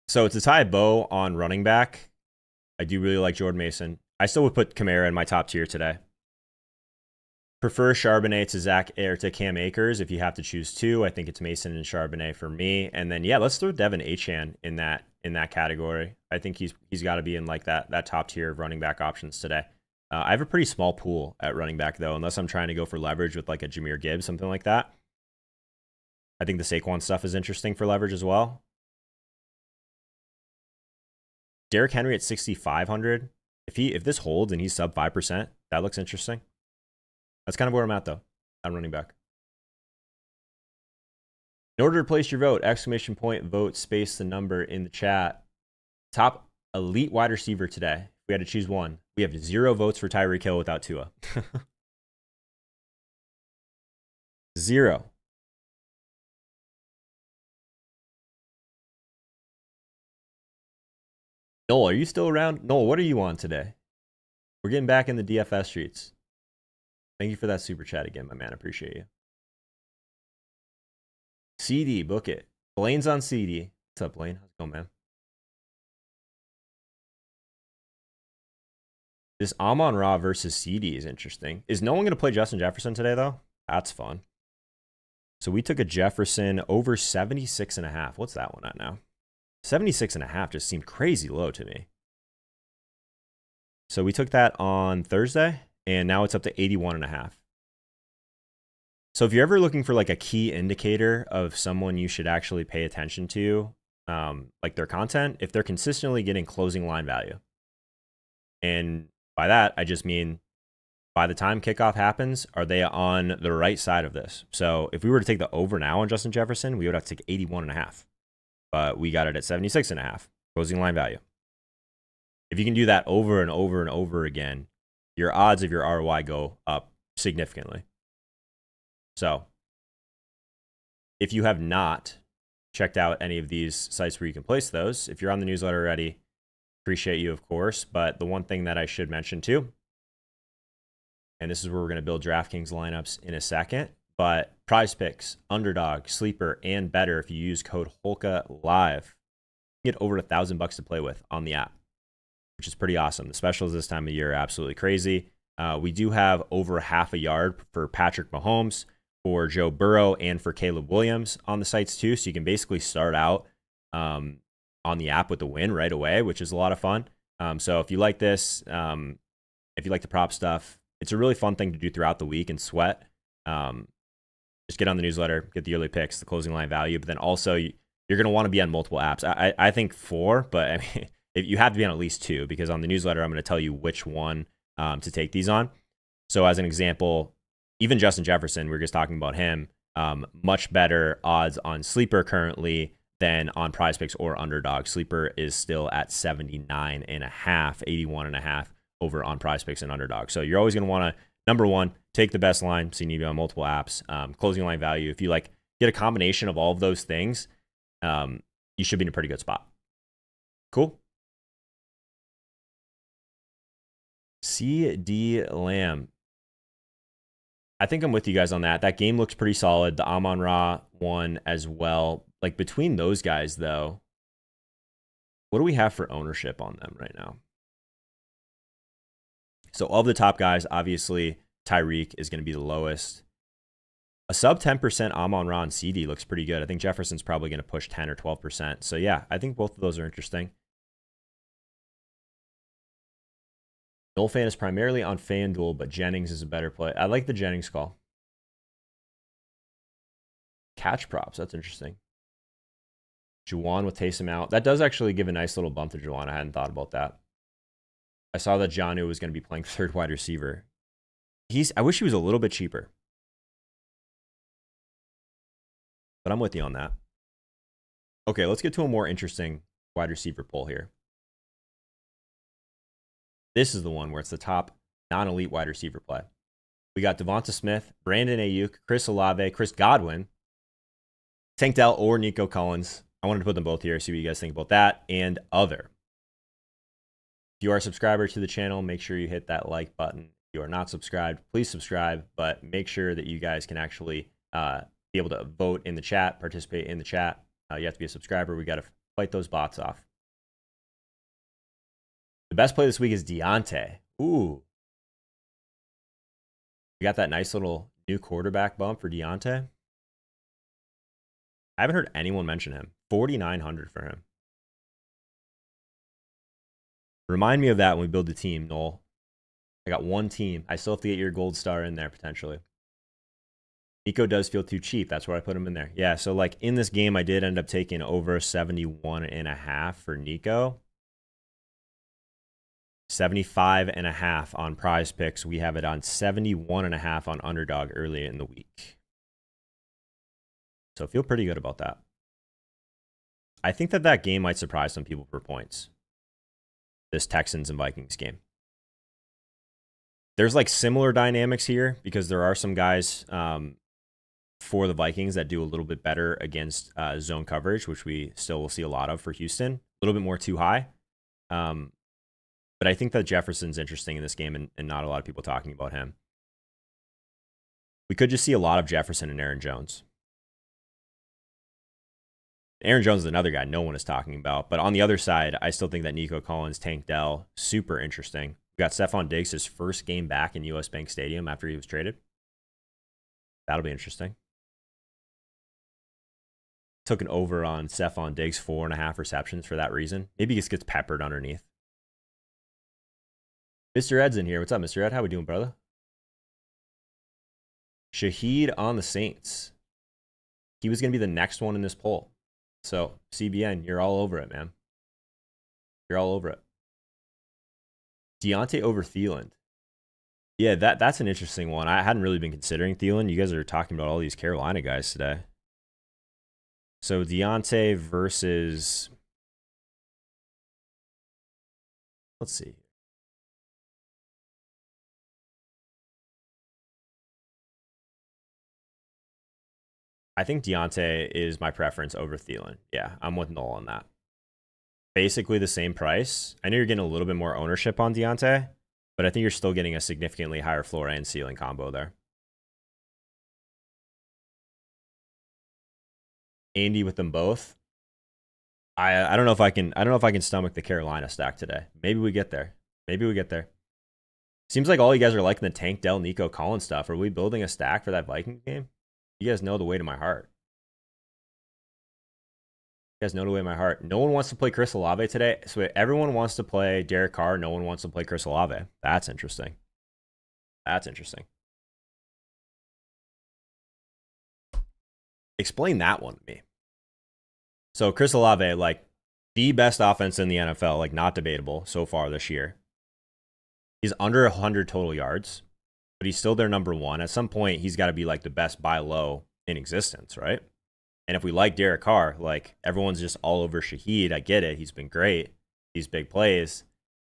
So it's a tie bow on running back. I do really like Jordan Mason. I still would put Kamara in my top tier today. Prefer Charbonnet to Cam Akers if you have to choose 2. I think it's Mason and Charbonnet for me. And then yeah, let's throw Devin Achane in that category. I think he's got to be in like that top tier of running back options today. I have a pretty small pool at running back though, unless I'm trying to go for leverage with like a Jahmyr Gibbs, something like that. I think the Saquon stuff is interesting for leverage as well. Derrick Henry at 6,500. If this holds and he's sub 5%, that looks interesting. That's kind of where I'm at though. I'm running back. In order to place your vote, exclamation point vote space the number in the chat. Top elite wide receiver today. If we had to choose one. We have 0 votes for Tyreek Hill without Tua. 0. Noel, are you still around? Noel, what are you on today? We're getting back in the DFS streets. Thank you for that super chat again, my man. I appreciate you. CD, book it. Blaine's on CD. What's up, Blaine? How's it going, man? This Amon-Ra versus CD is interesting. Is no one going to play Justin Jefferson today, though? That's fun. So we took a Jefferson over 76.5. What's that one at now? 76.5 just seemed crazy low to me. So we took that on Thursday, and now it's up to 81.5. So if you're ever looking for like a key indicator of someone you should actually pay attention to, like their content, if they're consistently getting closing line value. And by that, I just mean by the time kickoff happens, are they on the right side of this? So if we were to take the over now on Justin Jefferson, we would have to take 81.5. But we got it at 76.5, closing line value. If you can do that over and over and over again, your odds of your ROI go up significantly. So if you have not checked out any of these sites where you can place those, if you're on the newsletter already, appreciate you, of course. But the one thing that I should mention too, and this is where we're going to build DraftKings lineups in a second, but Prize Picks, Underdog, Sleeper, and Better, if you use code HOLKALIVE, you get over $1,000 to play with on the app, which is pretty awesome. The specials this time of year are absolutely crazy. We do have over half a yard for Patrick Mahomes. for Joe Burrow and for Caleb Williams on the sites too. So you can basically start out on the app with the win right away, which is a lot of fun. So if you like this, if you like the prop stuff, it's a really fun thing to do throughout the week and sweat. Just get on the newsletter, get the yearly picks, the closing line value, but then also you're going to want to be on multiple apps. I think 4, but I mean, if you have to be on at least 2, because on the newsletter, I'm going to tell you which one to take these on. So as an example, even Justin Jefferson, we were just talking about him, much better odds on Sleeper currently than on Prize Picks or Underdog. Sleeper is still at 79.5, 81.5 over on Prize Picks and Underdog. So you're always going to want to, number one, take the best line. So you need to be on multiple apps. Closing line value. If you like get a combination of all of those things, you should be in a pretty good spot. Cool. CD Lamb. I think I'm with you guys on that. That game looks pretty solid. The Amon-Ra one as well. Like between those guys, though, what do we have for ownership on them right now? So of the top guys, obviously Tyreek is going to be the lowest. A sub 10% Amon-Ra and CD looks pretty good. I think Jefferson's probably going to push 10 or 12%. So yeah, I think both of those are interesting. Noel Fan is primarily on FanDuel, but Jennings is a better play. I like the Jennings call. Catch props, that's interesting. Juwan with Taysom out. That does actually give a nice little bump to Juwan. I hadn't thought about that. I saw that Jonnu was going to be playing third wide receiver. I wish he was a little bit cheaper. But I'm with you on that. Okay, let's get to a more interesting wide receiver poll here. This is the one where it's the top non-elite wide receiver play. We got Devonta Smith, Brandon Ayuk, Chris Olave, Chris Godwin, Tank Dell, or Nico Collins. I wanted to put them both here, see what you guys think about that, and other. If you are a subscriber to the channel, make sure you hit that like button. If you are not subscribed, please subscribe, but make sure that you guys can actually be able to vote in the chat, participate in the chat. You have to be a subscriber. We got to fight those bots off. The best play this week is Deontay. Ooh. We got that nice little new quarterback bump for Deontay. I haven't heard anyone mention him. 4,900 for him. Remind me of that when we build the team, Noel. I got one team. I still have to get your gold star in there potentially. Nico does feel too cheap. That's where I put him in there. Yeah, so like in this game, I did end up taking over 71.5 for Nico. 75.5 on Prize Picks. We have it on 71.5 on Underdog early in the week. So I feel pretty good about that. I think that game might surprise some people for points. This Texans and Vikings game. There's like similar dynamics here because there are some guys for the Vikings that do a little bit better against zone coverage, which we still will see a lot of for Houston. A little bit more too high. But I think that Jefferson's interesting in this game and not a lot of people talking about him. We could just see a lot of Jefferson and Aaron Jones. Aaron Jones is another guy no one is talking about. But on the other side, I still think that Nico Collins, Tank Dell, super interesting. We got Stephon Diggs, his first game back in US Bank Stadium after he was traded. That'll be interesting. Took an over on Stephon Diggs, 4.5 receptions for that reason. Maybe he just gets peppered underneath. Mr. Ed's in here. What's up, Mr. Ed? How we doing, brother? Shaheed on the Saints. He was going to be the next one in this poll. So, CBN, you're all over it, man. You're all over it. Deontay over Thielen. Yeah, that's an interesting one. I hadn't really been considering Thielen. You guys are talking about all these Carolina guys today. So, Deontay versus... Let's see. I think Deontay is my preference over Thielen. Yeah, I'm with Noel on that. Basically the same price. I know you're getting a little bit more ownership on Deontay, but I think you're still getting a significantly higher floor and ceiling combo there. Andy with them both. I don't know if I can stomach the Carolina stack today. Maybe we get there. Maybe we get there. Seems like all you guys are liking the Tank Dell, Nico Collins stuff. Are we building a stack for that Vikings game? You guys know the way to my heart. You guys know the way to my heart. No one wants to play Chris Olave today. So everyone wants to play Derek Carr. No one wants to play Chris Olave. That's interesting. That's interesting. Explain that one to me. So Chris Olave, like the best offense in the NFL, like not debatable so far this year. He's under 100 total yards, but he's still their number one. At some point, he's got to be like the best buy low in existence, right? And if we like Derek Carr, like everyone's just all over Shaheed. I get it. He's been great. These big plays.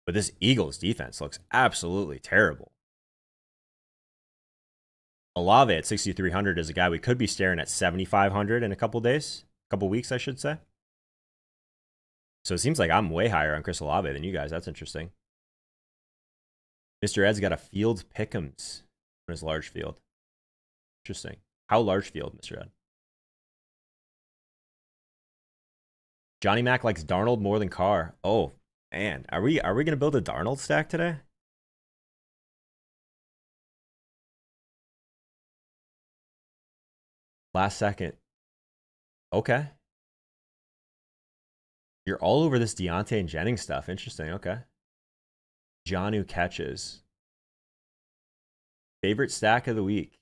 But this Eagles defense looks absolutely terrible. Olave at 6,300 is a guy we could be staring at 7,500 in a couple days, a couple weeks, I should say. So it seems like I'm way higher on Chris Olave than you guys. That's interesting. Mr. Ed's got a field pick'ems on his large field. Interesting. How large field, Mr. Ed? Johnny Mac likes Darnold more than Carr. Oh, man. Are we gonna build a Darnold stack today? Last second. Okay. You're all over this Deontay and Jennings stuff. Interesting. Okay. Jonnu catches. Favorite stack of the week.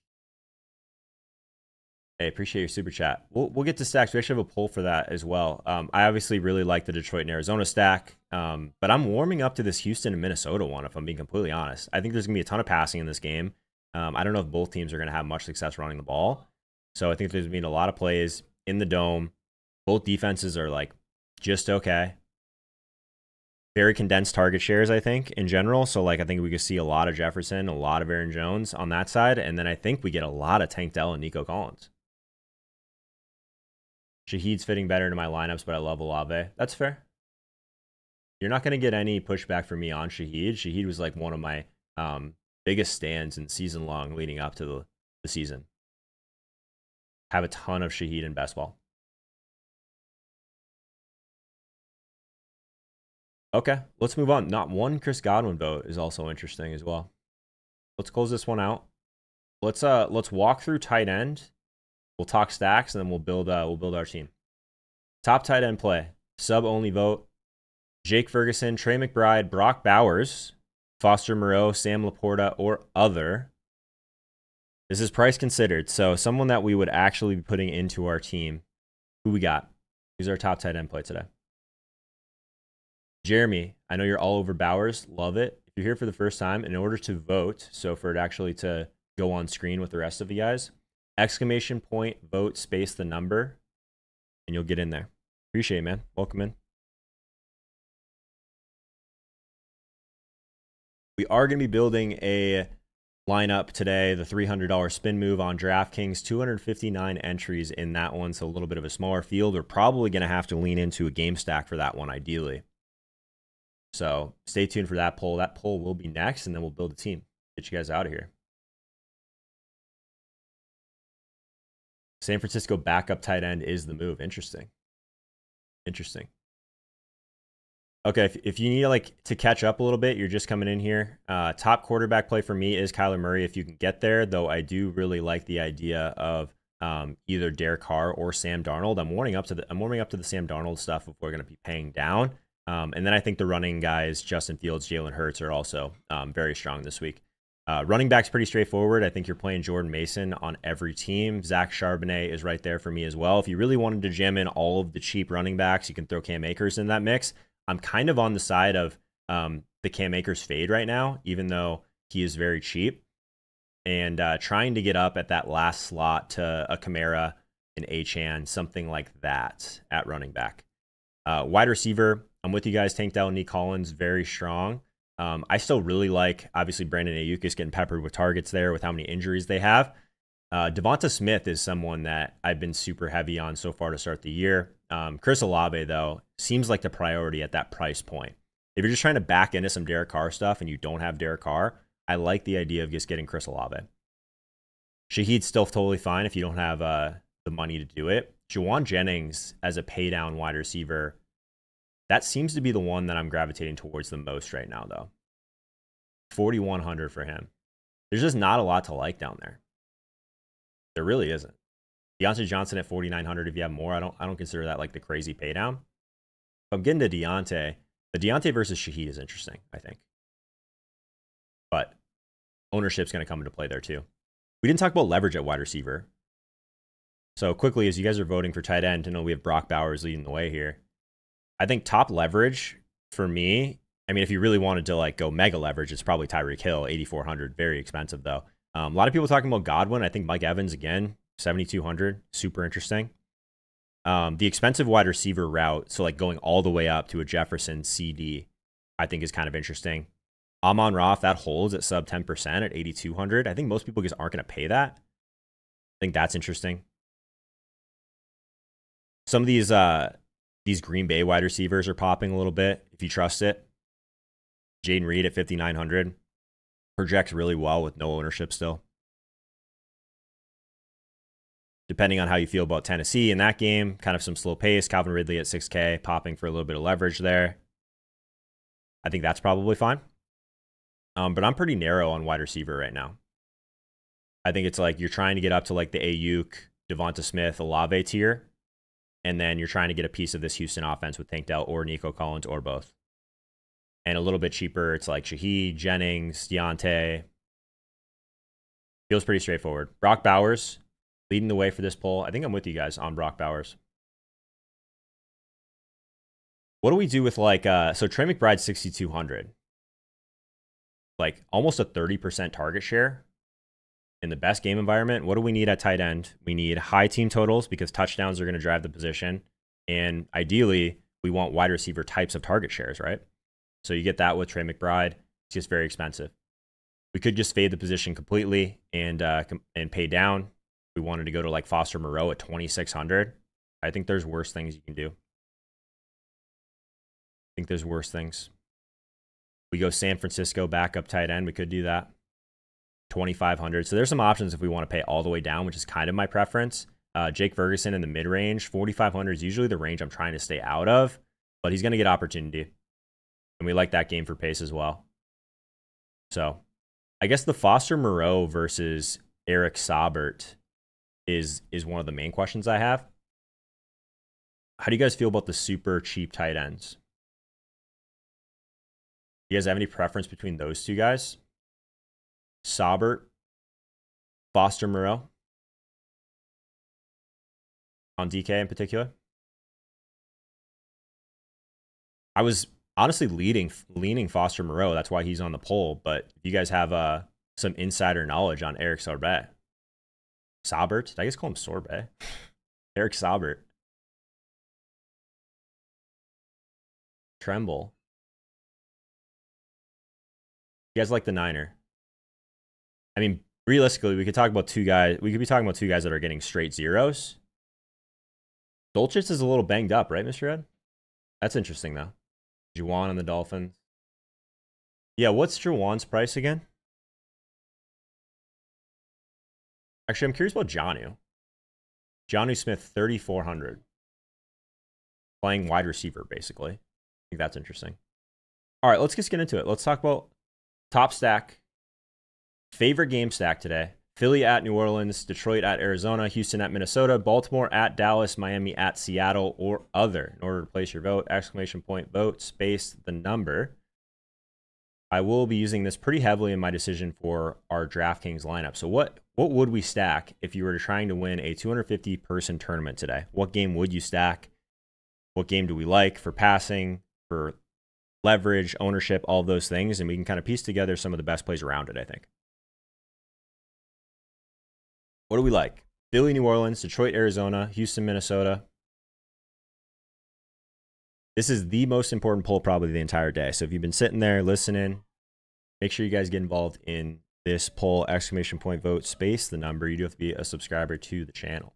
Hey, appreciate your super chat. We'll get to stacks. We actually have a poll for that as well. I obviously really like the Detroit and Arizona stack, but I'm warming up to this Houston and Minnesota one, if I'm being completely honest. I think there's going to be a ton of passing in this game. I don't know if both teams are going to have much success running the ball. So I think there's going to be a lot of plays in the dome. Both defenses are like just okay. Very condensed target shares, I think, in general. So, like, I think we could see a lot of Jefferson, a lot of Aaron Jones on that side. And then I think we get a lot of Tank Dell and Nico Collins. Shaheed's fitting better into my lineups, but I love Olave. That's fair. You're not going to get any pushback from me on Shaheed. Shaheed was like one of my biggest stands in season long leading up to the season. Have a ton of Shaheed in best ball. Okay, let's move on. Not one Chris Godwin vote is also interesting as well. Let's close this one out. Let's walk through tight end. We'll talk stacks and then we'll build our team. Top tight end play. Sub only vote. Jake Ferguson, Trey McBride, Brock Bowers, Foster Moreau, Sam Laporta, or other. This is price considered. So someone that we would actually be putting into our team. Who we got? Who's our top tight end play today? Jeremy, I know you're all over Bowers. Love it. If you're here for the first time, in order to vote, so for it actually to go on screen with the rest of you guys, exclamation point, vote, space the number, and you'll get in there. Appreciate it, man. Welcome in. We are going to be building a lineup today, the $300 spin move on DraftKings, 259 entries in that one, so a little bit of a smaller field. We're probably going to have to lean into a game stack for that one, ideally. So stay tuned for that poll. That poll will be next, and then we'll build a team. Get you guys out of here. San Francisco backup tight end is the move. Interesting. Interesting. Okay, if you need like to catch up a little bit, you're just coming in here. Top quarterback play for me is Kyler Murray if you can get there, though I do really like the idea of either Derek Carr or Sam Darnold. I'm warming up to the Sam Darnold stuff if we're going to be paying down. And then I think the running guys, Justin Fields, Jalen Hurts, are also very strong this week. Running back's pretty straightforward. I think you're playing Jordan Mason on every team. Zach Charbonnet is right there for me as well. If you really wanted to jam in all of the cheap running backs, you can throw Cam Akers in that mix. I'm kind of on the side of the Cam Akers fade right now, even though he is very cheap. And trying to get up at that last slot to a Kamara, an Achane, something like that at running back. Wide receiver, I'm with you guys. Tank Dell and Nick Collins, very strong. I still really like, obviously, Brandon Ayuk is getting peppered with targets there with how many injuries they have. Devonta Smith is someone that I've been super heavy on so far to start the year. Chris Olave, though, seems like the priority at that price point. If you're just trying to back into some Derek Carr stuff and you don't have Derek Carr, I like the idea of just getting Chris Olave. Shaheed's still totally fine if you don't have the money to do it. Juwan Jennings as a paydown wide receiver, that seems to be the one that I'm gravitating towards the most right now, though. 4,100 for him. There's just not a lot to like down there. There really isn't. Deontay Johnson at 4,900 if you have more. I don't consider that like the crazy pay down. If I'm getting to Deontay, the Deontay versus Shaheed is interesting, I think. But ownership's going to come into play there too. We didn't talk about leverage at wide receiver. So quickly, as you guys are voting for tight end, I know we have Brock Bowers leading the way here. I think top leverage for me, I mean, if you really wanted to like go mega leverage, it's probably Tyreek Hill, 8,400. Very expensive though. A lot of people talking about Godwin. I think Mike Evans again, 7,200. Super interesting. The expensive wide receiver route, so like going all the way up to a Jefferson CD, I think is kind of interesting. Amon-Ra, that holds at sub 10% at 8,200. I think most people just aren't going to pay that. I think that's interesting. Some of these Green Bay wide receivers are popping a little bit, if you trust it. Jaden Reed at 5,900 projects really well with no ownership still. Depending on how you feel about Tennessee in that game, kind of some slow pace. Calvin Ridley at 6K, popping for a little bit of leverage there. I think that's probably fine. But I'm pretty narrow on wide receiver right now. I think it's like you're trying to get up to like the Ayuk, Devonta Smith, Olave tier. And then you're trying to get a piece of this Houston offense with Tank Dell or Nico Collins or both. And a little bit cheaper, it's like Shaheed, Jennings, Deontay. Feels pretty straightforward. Brock Bowers leading the way for this poll. I think I'm with you guys on Brock Bowers. What do we do with like, so Trey McBride 6,200. Like almost a 30% target share in the best game environment. What do we need at tight end? We need high team totals because touchdowns are going to drive the position. And ideally, we want wide receiver types of target shares, right? So you get that with Trey McBride. It's just very expensive. We could just fade the position completely and pay down. We wanted to go to like Foster Moreau at 2,600. I think there's worse things you can do. I think there's worse things. We go San Francisco backup tight end. We could do that. 2,500. So there's some options if we want to pay all the way down, which is kind of my preference. Jake Ferguson in the mid-range. 4,500 is usually the range I'm trying to stay out of, but he's going to get opportunity. And we like that game for pace as well. So I guess the Foster Moreau versus Eric Saubert is one of the main questions I have. How do you guys feel about the super cheap tight ends? You guys have any preference between those two guys? Saubert, Foster Moreau, on DK in particular? I was honestly leaning Foster Moreau. That's why he's on the poll. But if you guys have some insider knowledge on Eric Saubert, did I just call him Sorbet? Eric Saubert. Tremble. You guys like the Niner? I mean, realistically, we could talk about two guys. We could be talking about two guys that are getting straight zeros. Dolchitz is a little banged up, right, Mr. Ed? That's interesting, though. Juwan on the Dolphins. Yeah, what's Juwan's price again? Actually, I'm curious about Jonnu. Jonnu Smith, 3,400. Playing wide receiver, basically. I think that's interesting. All right, let's just get into it. Let's talk about top stack. Favorite game stack today. Philly at New Orleans, Detroit at Arizona, Houston at Minnesota, Baltimore at Dallas, Miami at Seattle, or other. In order to place your vote, exclamation point vote, space, the number. I will be using this pretty heavily in my decision for our DraftKings lineup. So what would we stack if you were trying to win a 250-person tournament today? What game would you stack? What game do we like for passing, for leverage, ownership, all of those things? And we can kind of piece together some of the best plays around it, I think. What do we like? Philly, New Orleans, Detroit, Arizona, Houston, Minnesota. This is the most important poll probably the entire day. So if you've been sitting there listening, make sure you guys get involved in this poll, exclamation point vote, space, the number. You do have to be a subscriber to the channel.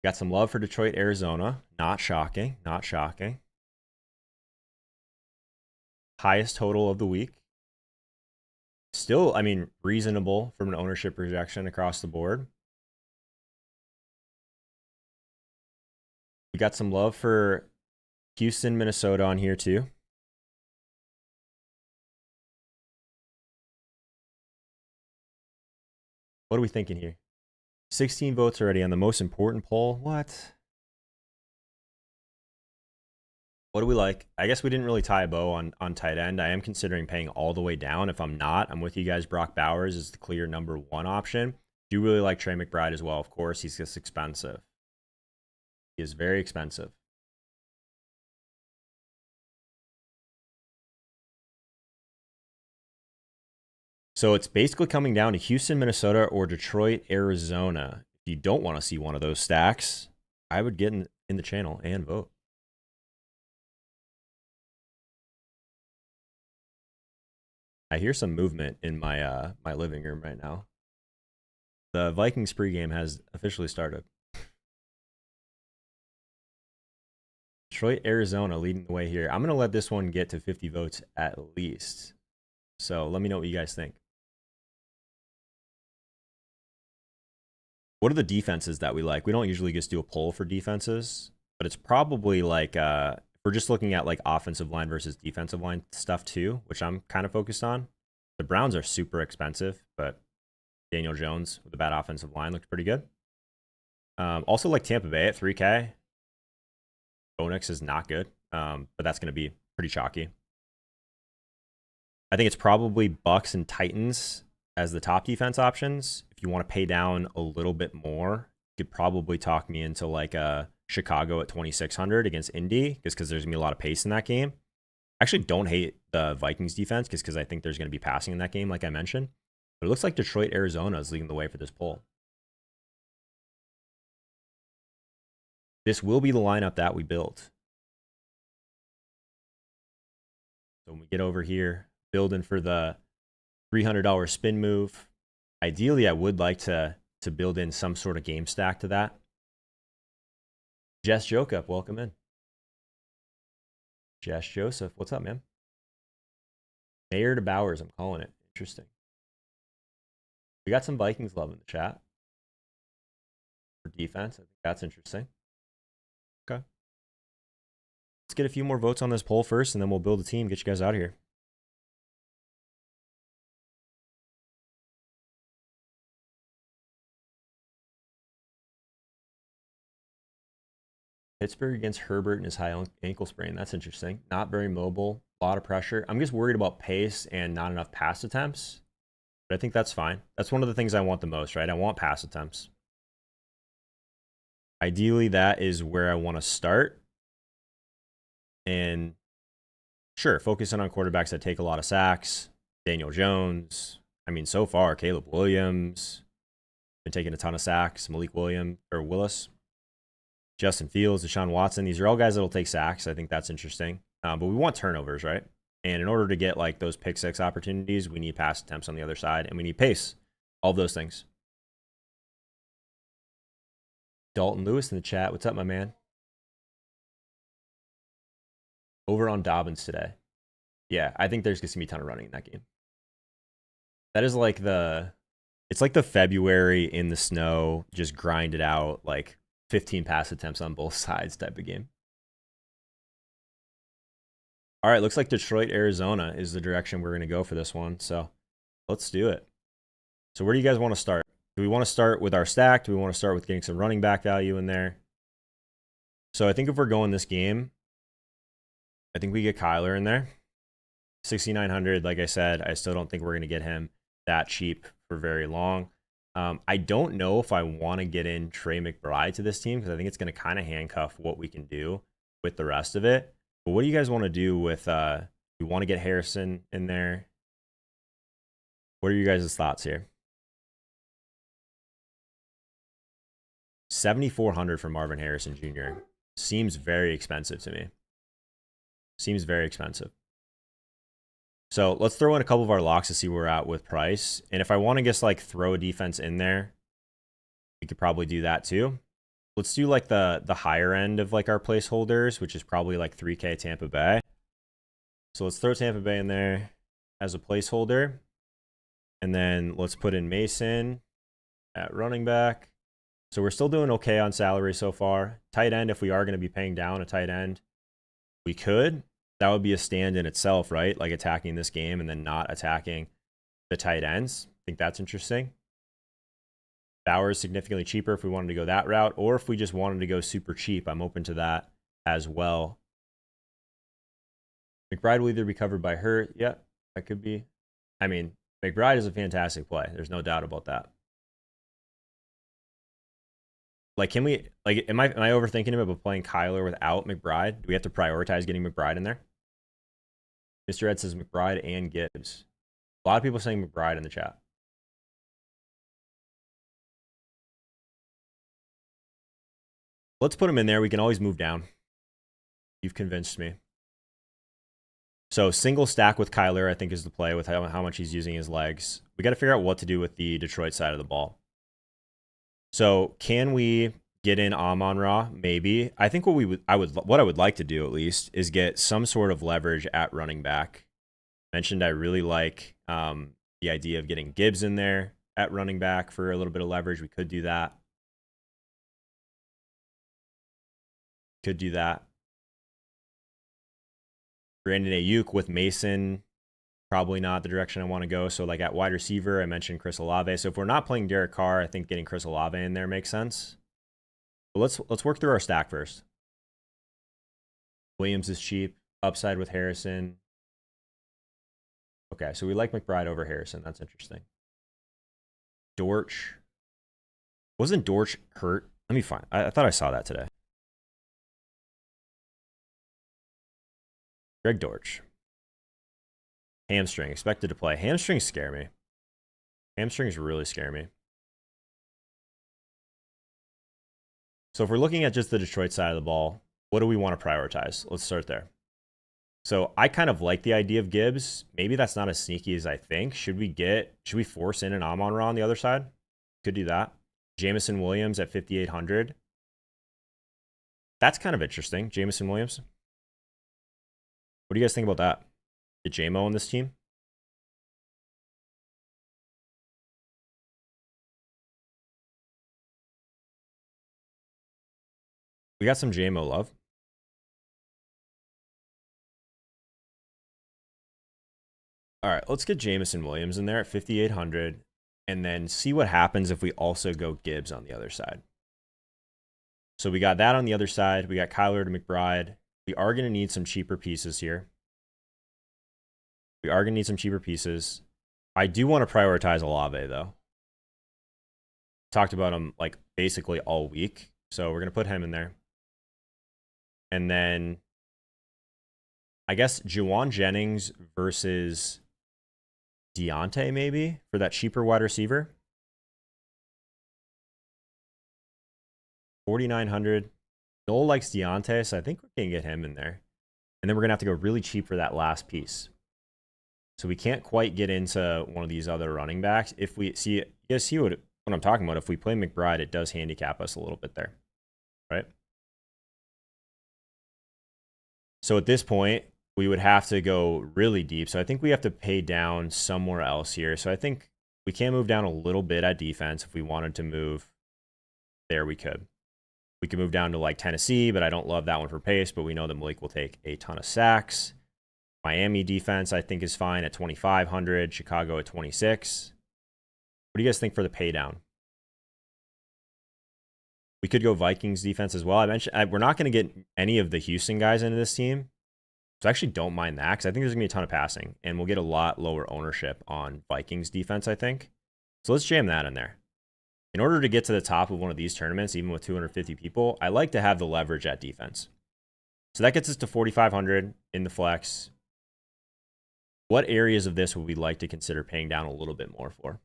Got some love for Detroit, Arizona. Not shocking. Not shocking. Highest total of the week. Still, I mean, reasonable from an ownership projection across the board. We got some love for Houston, Minnesota on here too. What are we thinking here? 16 votes already on the most important poll. What? What do we like? I guess we didn't really tie a bow on tight end. I am considering paying all the way down. If I'm not, I'm with you guys. Brock Bowers is the clear number one option. Do really like Trey McBride as well. Of course, he's just expensive. He is very expensive. So it's basically coming down to Houston, Minnesota, or Detroit, Arizona. If you don't want to see one of those stacks, I would get in the channel and vote. I hear some movement in my my living room right now. The Vikings pregame has officially started. Detroit, Arizona leading the way here. I'm going to let this one get to 50 votes at least. So let me know what you guys think. What are the defenses that we like? We don't usually just do a poll for defenses, but it's probably like we're just looking at like offensive line versus defensive line stuff too, which I'm kind of focused on. The Browns are super expensive, but Daniel Jones with a bad offensive line looks pretty good. Also like Tampa Bay at 3K. Bonix is not good, but that's going to be pretty chalky. I think it's probably Bucks and Titans as the top defense options. If you want to pay down a little bit more, you could probably talk me into like Chicago at 2,600 against Indy, just because there's going to be a lot of pace in that game. I actually don't hate the Vikings defense because I think there's going to be passing in that game, like I mentioned. But it looks like Detroit, Arizona is leading the way for this poll. This will be the lineup that we built. So when we get over here, building for the $300 spin move. Ideally, I would like to build in some sort of game stack to that. Jess Jokup, welcome in. Jess Joseph, what's up, man? Mayor to Bowers, I'm calling it. Interesting. We got some Vikings love in the chat for defense. I think that's interesting. Okay. Let's get a few more votes on this poll first, and then we'll build a team, get you guys out of here. Pittsburgh against Herbert and his high ankle sprain. That's interesting. Not very mobile. A lot of pressure. I'm just worried about pace and not enough pass attempts. But I think that's fine. That's one of the things I want the most, right? I want pass attempts. Ideally, that is where I want to start. And sure, focusing on quarterbacks that take a lot of sacks. Daniel Jones. I mean, so far, Caleb Williams. Been taking a ton of sacks. Malik Willis. Justin Fields, Deshaun Watson. These are all guys that will take sacks. I think that's interesting. But we want turnovers, right? And in order to get like those pick six opportunities, we need pass attempts on the other side, and we need pace. All of those things. Dalton Lewis in the chat. What's up, my man? Over on Dobbins today. Yeah, I think there's going to be a ton of running in that game. That is like it's like the February in the snow, just grind it out, like 15 pass attempts on both sides type of game. All right, looks like Detroit, Arizona is the direction we're going to go for this one. So let's do it. So where do you guys want to start? Do we want to start with our stack? Do we want to start with getting some running back value in there? So I think if we're going this game, I think we get Kyler in there. 6,900, like I said, I still don't think we're going to get him that cheap for very long. I don't know if I want to get in Trey McBride to this team because I think it's going to kind of handcuff what we can do with the rest of it. But what do you guys want to do with, we want to get Harrison in there? What are you guys' thoughts here? 7,400 for Marvin Harrison Jr. Seems very expensive to me. Seems very expensive. So let's throw in a couple of our locks to see where we're at with price. And if I want to just like throw a defense in there, we could probably do that too. Let's do like the higher end of like our placeholders, which is probably like 3K Tampa Bay. So let's throw Tampa Bay in there as a placeholder. And then let's put in Mason at running back. So we're still doing okay on salary so far. Tight end, if we are going to be paying down a tight end, We could. That would be a stand in itself, right? Like attacking this game and then not attacking the tight ends. I think that's interesting. Bauer is significantly cheaper if we wanted to go that route, or if we just wanted to go super cheap, I'm open to that as well. McBride will either be covered by Hurt. Yeah, that could be. I mean, McBride is a fantastic play. There's no doubt about that. Like, can we, like, am I overthinking it about playing Kyler without McBride? Do we have to prioritize getting McBride in there? Mr. Ed says McBride and Gibbs. A lot of people saying McBride in the chat. Let's put him in there. We can always move down. You've convinced me. So single stack with Kyler, I think, is the play with how much he's using his legs. We got to figure out what to do with the Detroit side of the ball. So can we get in Amon-Ra? Maybe. I think what I would like to do at least is get some sort of leverage at running back. Mentioned I really like the idea of getting Gibbs in there at running back for a little bit of leverage. We could do that. Could do that. Brandon Ayuk with Mason, probably not the direction I want to go. So like at wide receiver, I mentioned Chris Olave. So if we're not playing Derek Carr, I think getting Chris Olave in there makes sense. But let's work through our stack first. Williams is cheap. Upside with Harrison. Okay, so we like McBride over Harrison. That's interesting. Dortch. Wasn't Dortch hurt? Let me find. I thought I saw that today. Greg Dortch. Hamstring. Expected to play. Hamstrings scare me. Hamstrings really scare me. So if we're looking at just the Detroit side of the ball, what do we want to prioritize? Let's start there. So I kind of like the idea of Gibbs. Maybe that's not as sneaky as I think. Should we force in an Amon-Ra on the other side? Could do that. Jameson Williams at 5,800. That's kind of interesting. Jameson Williams. What do you guys think about that? Get JMO on this team? We got some JMO love. All right, let's get Jameson Williams in there at 5,800 and then see what happens if we also go Gibbs on the other side. So we got that on the other side. We got Kyler to McBride. We are going to need some cheaper pieces here. We are going to need some cheaper pieces. I do want to prioritize Olave, though. Talked about him like basically all week. So we're going to put him in there. And then I guess Juwan Jennings versus Deontay maybe for that cheaper wide receiver. 4,900. Noel likes Deontay, so I think we can get him in there. And then we're going to have to go really cheap for that last piece. So we can't quite get into one of these other running backs. If we see, you guys see what I'm talking about. If we play McBride, it does handicap us a little bit there, right? So at this point, we would have to go really deep. So I think we have to pay down somewhere else here. So I think we can move down a little bit at defense. If we wanted to move there, we could. We could move down to like Tennessee, but I don't love that one for pace. But we know that Malik will take a ton of sacks. Miami defense, I think, is fine at 2,500. Chicago at 26. What do you guys think for the pay down? We could go Vikings defense as well. I mentioned we're not going to get any of the Houston guys into this team. So I actually don't mind that because I think there's going to be a ton of passing. And we'll get a lot lower ownership on Vikings defense, I think. So let's jam that in there. In order to get to the top of one of these tournaments, even with 250 people, I like to have the leverage at defense. So that gets us to 4,500 in the flex. What areas of this would we like to consider paying down a little bit more for?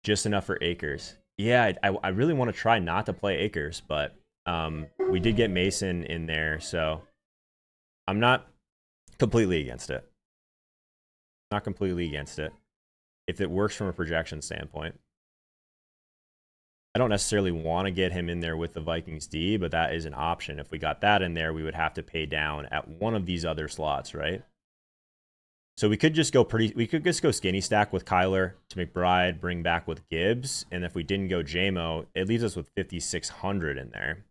Just enough for Akers. Yeah, I really want to try not to play Akers, but we did get Mason in there, so I'm not completely against it. Not completely against it. If it works from a projection standpoint. I don't necessarily want to get him in there with the Vikings D, but that is an option. If we got that in there, we would have to pay down at one of these other slots, right? So we could just go skinny stack with Kyler to McBride, bring back with Gibbs. And if we didn't go JMO, it leaves us with 5,600 in there,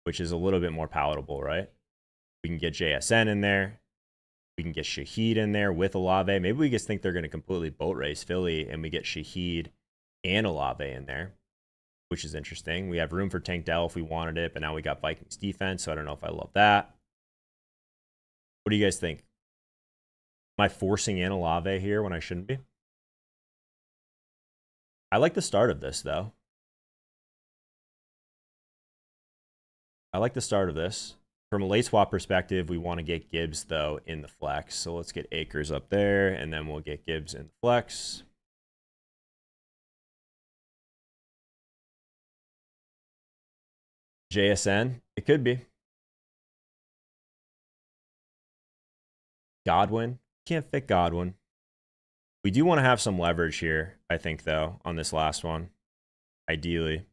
which is a little bit more palatable, right? We can get JSN in there. We can get Shaheed in there with Olave. Maybe we just think they're going to completely boat race Philly, and we get Shaheed and Olave in there, which is interesting. We have room for Tank Dell if we wanted it, but now we got Vikings defense, so I don't know if I love that. What do you guys think? Am I forcing in Olave here when I shouldn't be? I like the start of this, though. I like the start of this. From a late swap perspective, we want to get Gibbs, though, in the flex. So let's get Akers up there, and then we'll get Gibbs in the flex. JSN, it could be. Godwin, can't fit Godwin. We do want to have some leverage here, I think, though, on this last one. Ideally.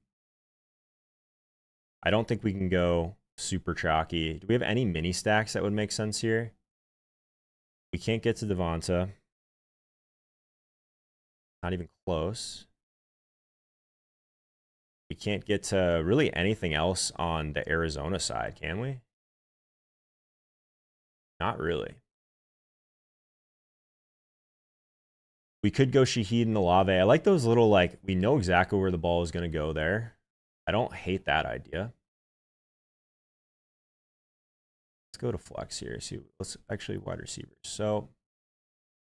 I don't think we can go super chalky. Do we have any mini stacks that would make sense here? We can't get to Devonta. Not even close. We can't get to really anything else on the Arizona side, can we? Not really. We could go Shaheed and Olave. I like those little, like, we know exactly where the ball is going to go there. I don't hate that idea. Let's go to flex here. See, let's actually wide receivers. So,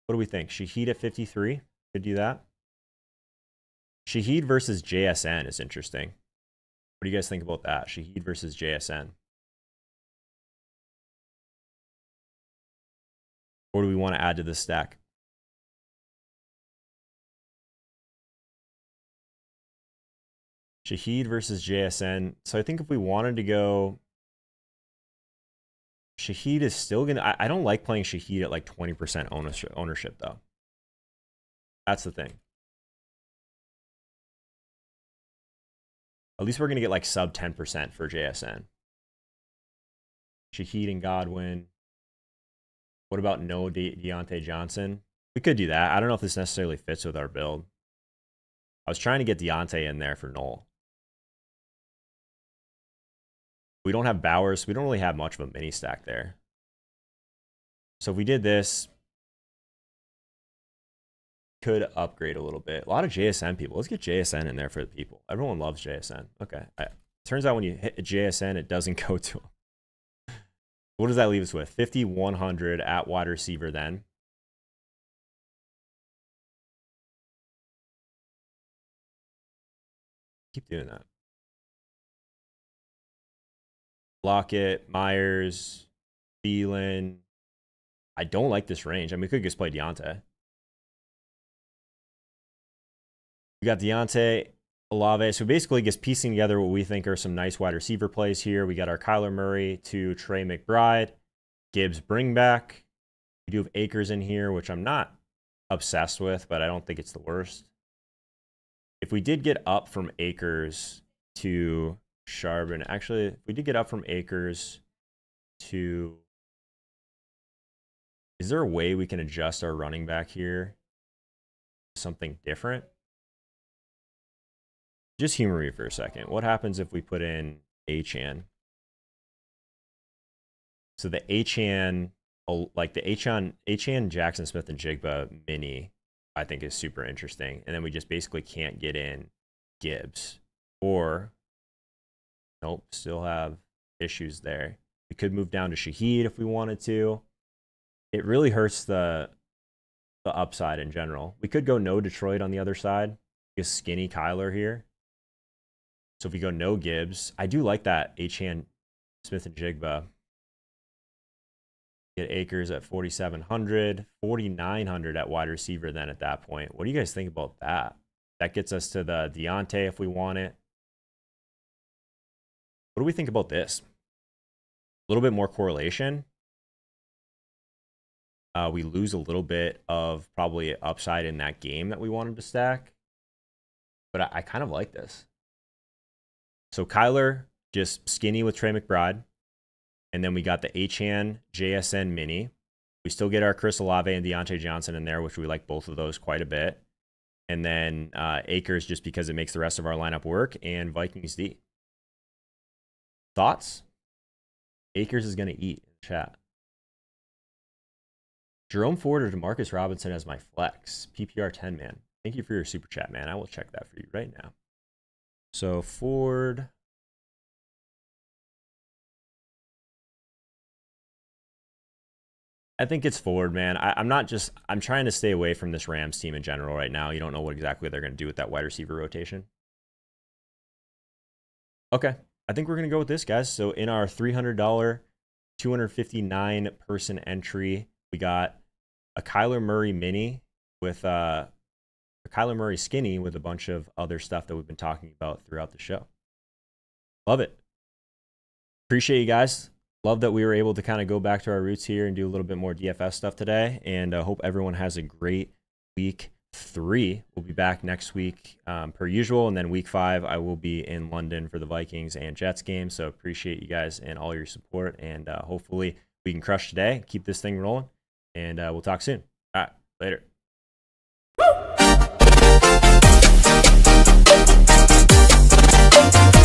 what do we think? Shaheed at 53. Could do that. Shaheed versus JSN is interesting. What do you guys think about that? Shaheed versus JSN. Or do we want to add to this stack? Shaheed versus JSN. So I think if we wanted to go, Shaheed is still going to... I don't like playing Shaheed at like 20% ownership, though. That's the thing. At least we're going to get like sub 10% for JSN. Shaheed and Godwin. What about no Deontay Johnson? We could do that. I don't know if this necessarily fits with our build. I was trying to get Deontay in there for Noel. We don't have Bowers. We don't really have much of a mini stack there. So if we did this, could upgrade a little bit. A lot of JSN people. Let's get JSN in there for the people. Everyone loves JSN. Okay. Turns out when you hit JSN, it doesn't go to them. What does that leave us with? 5,100 at wide receiver then. Keep doing that. Lockett, Myers, Thielen. I don't like this range. I mean, we could just play Deontay. We got Deontay, Olave. So basically just piecing together what we think are some nice wide receiver plays here. We got our Kyler Murray to Trey McBride. Gibbs bring back. We do have Akers in here, which I'm not obsessed with, but I don't think it's the worst. If we did get up from Akers to Charbon, actually, if we did get up from Akers to... Is there a way we can adjust our running back here? Something different? Just humor me for a second. What happens if we put in Achane? So the Achane, like the Achane, Jackson Smith, and Jigba mini, I think is super interesting. And then we just basically can't get in Gibbs. Or, nope, still have issues there. We could move down to Shaheed if we wanted to. It really hurts the upside in general. We could go no Detroit on the other side. Just skinny Kyler here. So if we go no Gibbs, I do like that Achane, Smith, and Jigba. Get Akers at 4,700, 4,900 at wide receiver then at that point. What do you guys think about that? That gets us to the Deontay if we want it. What do we think about this? A little bit more correlation. We lose a little bit of probably upside in that game that we wanted to stack. But I kind of like this. So Kyler, just skinny with Trey McBride. And then we got the Achane JSN mini. We still get our Chris Olave and Deontay Johnson in there, which we like both of those quite a bit. And then Akers just because it makes the rest of our lineup work. And Vikings D. Thoughts? Akers is going to eat. chat. Jerome Ford or Demarcus Robinson as my flex. PPR 10 man. Thank you for your super chat, man. I will check that for you right now. So Ford. I think it's Ford, man. I'm trying to stay away from this Rams team in general right now. You don't know what exactly they're going to do with that wide receiver rotation. Okay. I think we're going to go with this, guys. So in our $300, 259 person entry, we got a Kyler Murray mini with a Kyler Murray skinny with a bunch of other stuff that we've been talking about throughout the show. Love it. Appreciate you guys. Love that we were able to kind of go back to our roots here and do a little bit more DFS stuff today. And hope everyone has a great week 3. We'll be back next week per usual. And then week 5, I will be in London for the Vikings and Jets game. So appreciate you guys and all your support. And hopefully we can crush today, keep this thing rolling. And we'll talk soon. All right, later.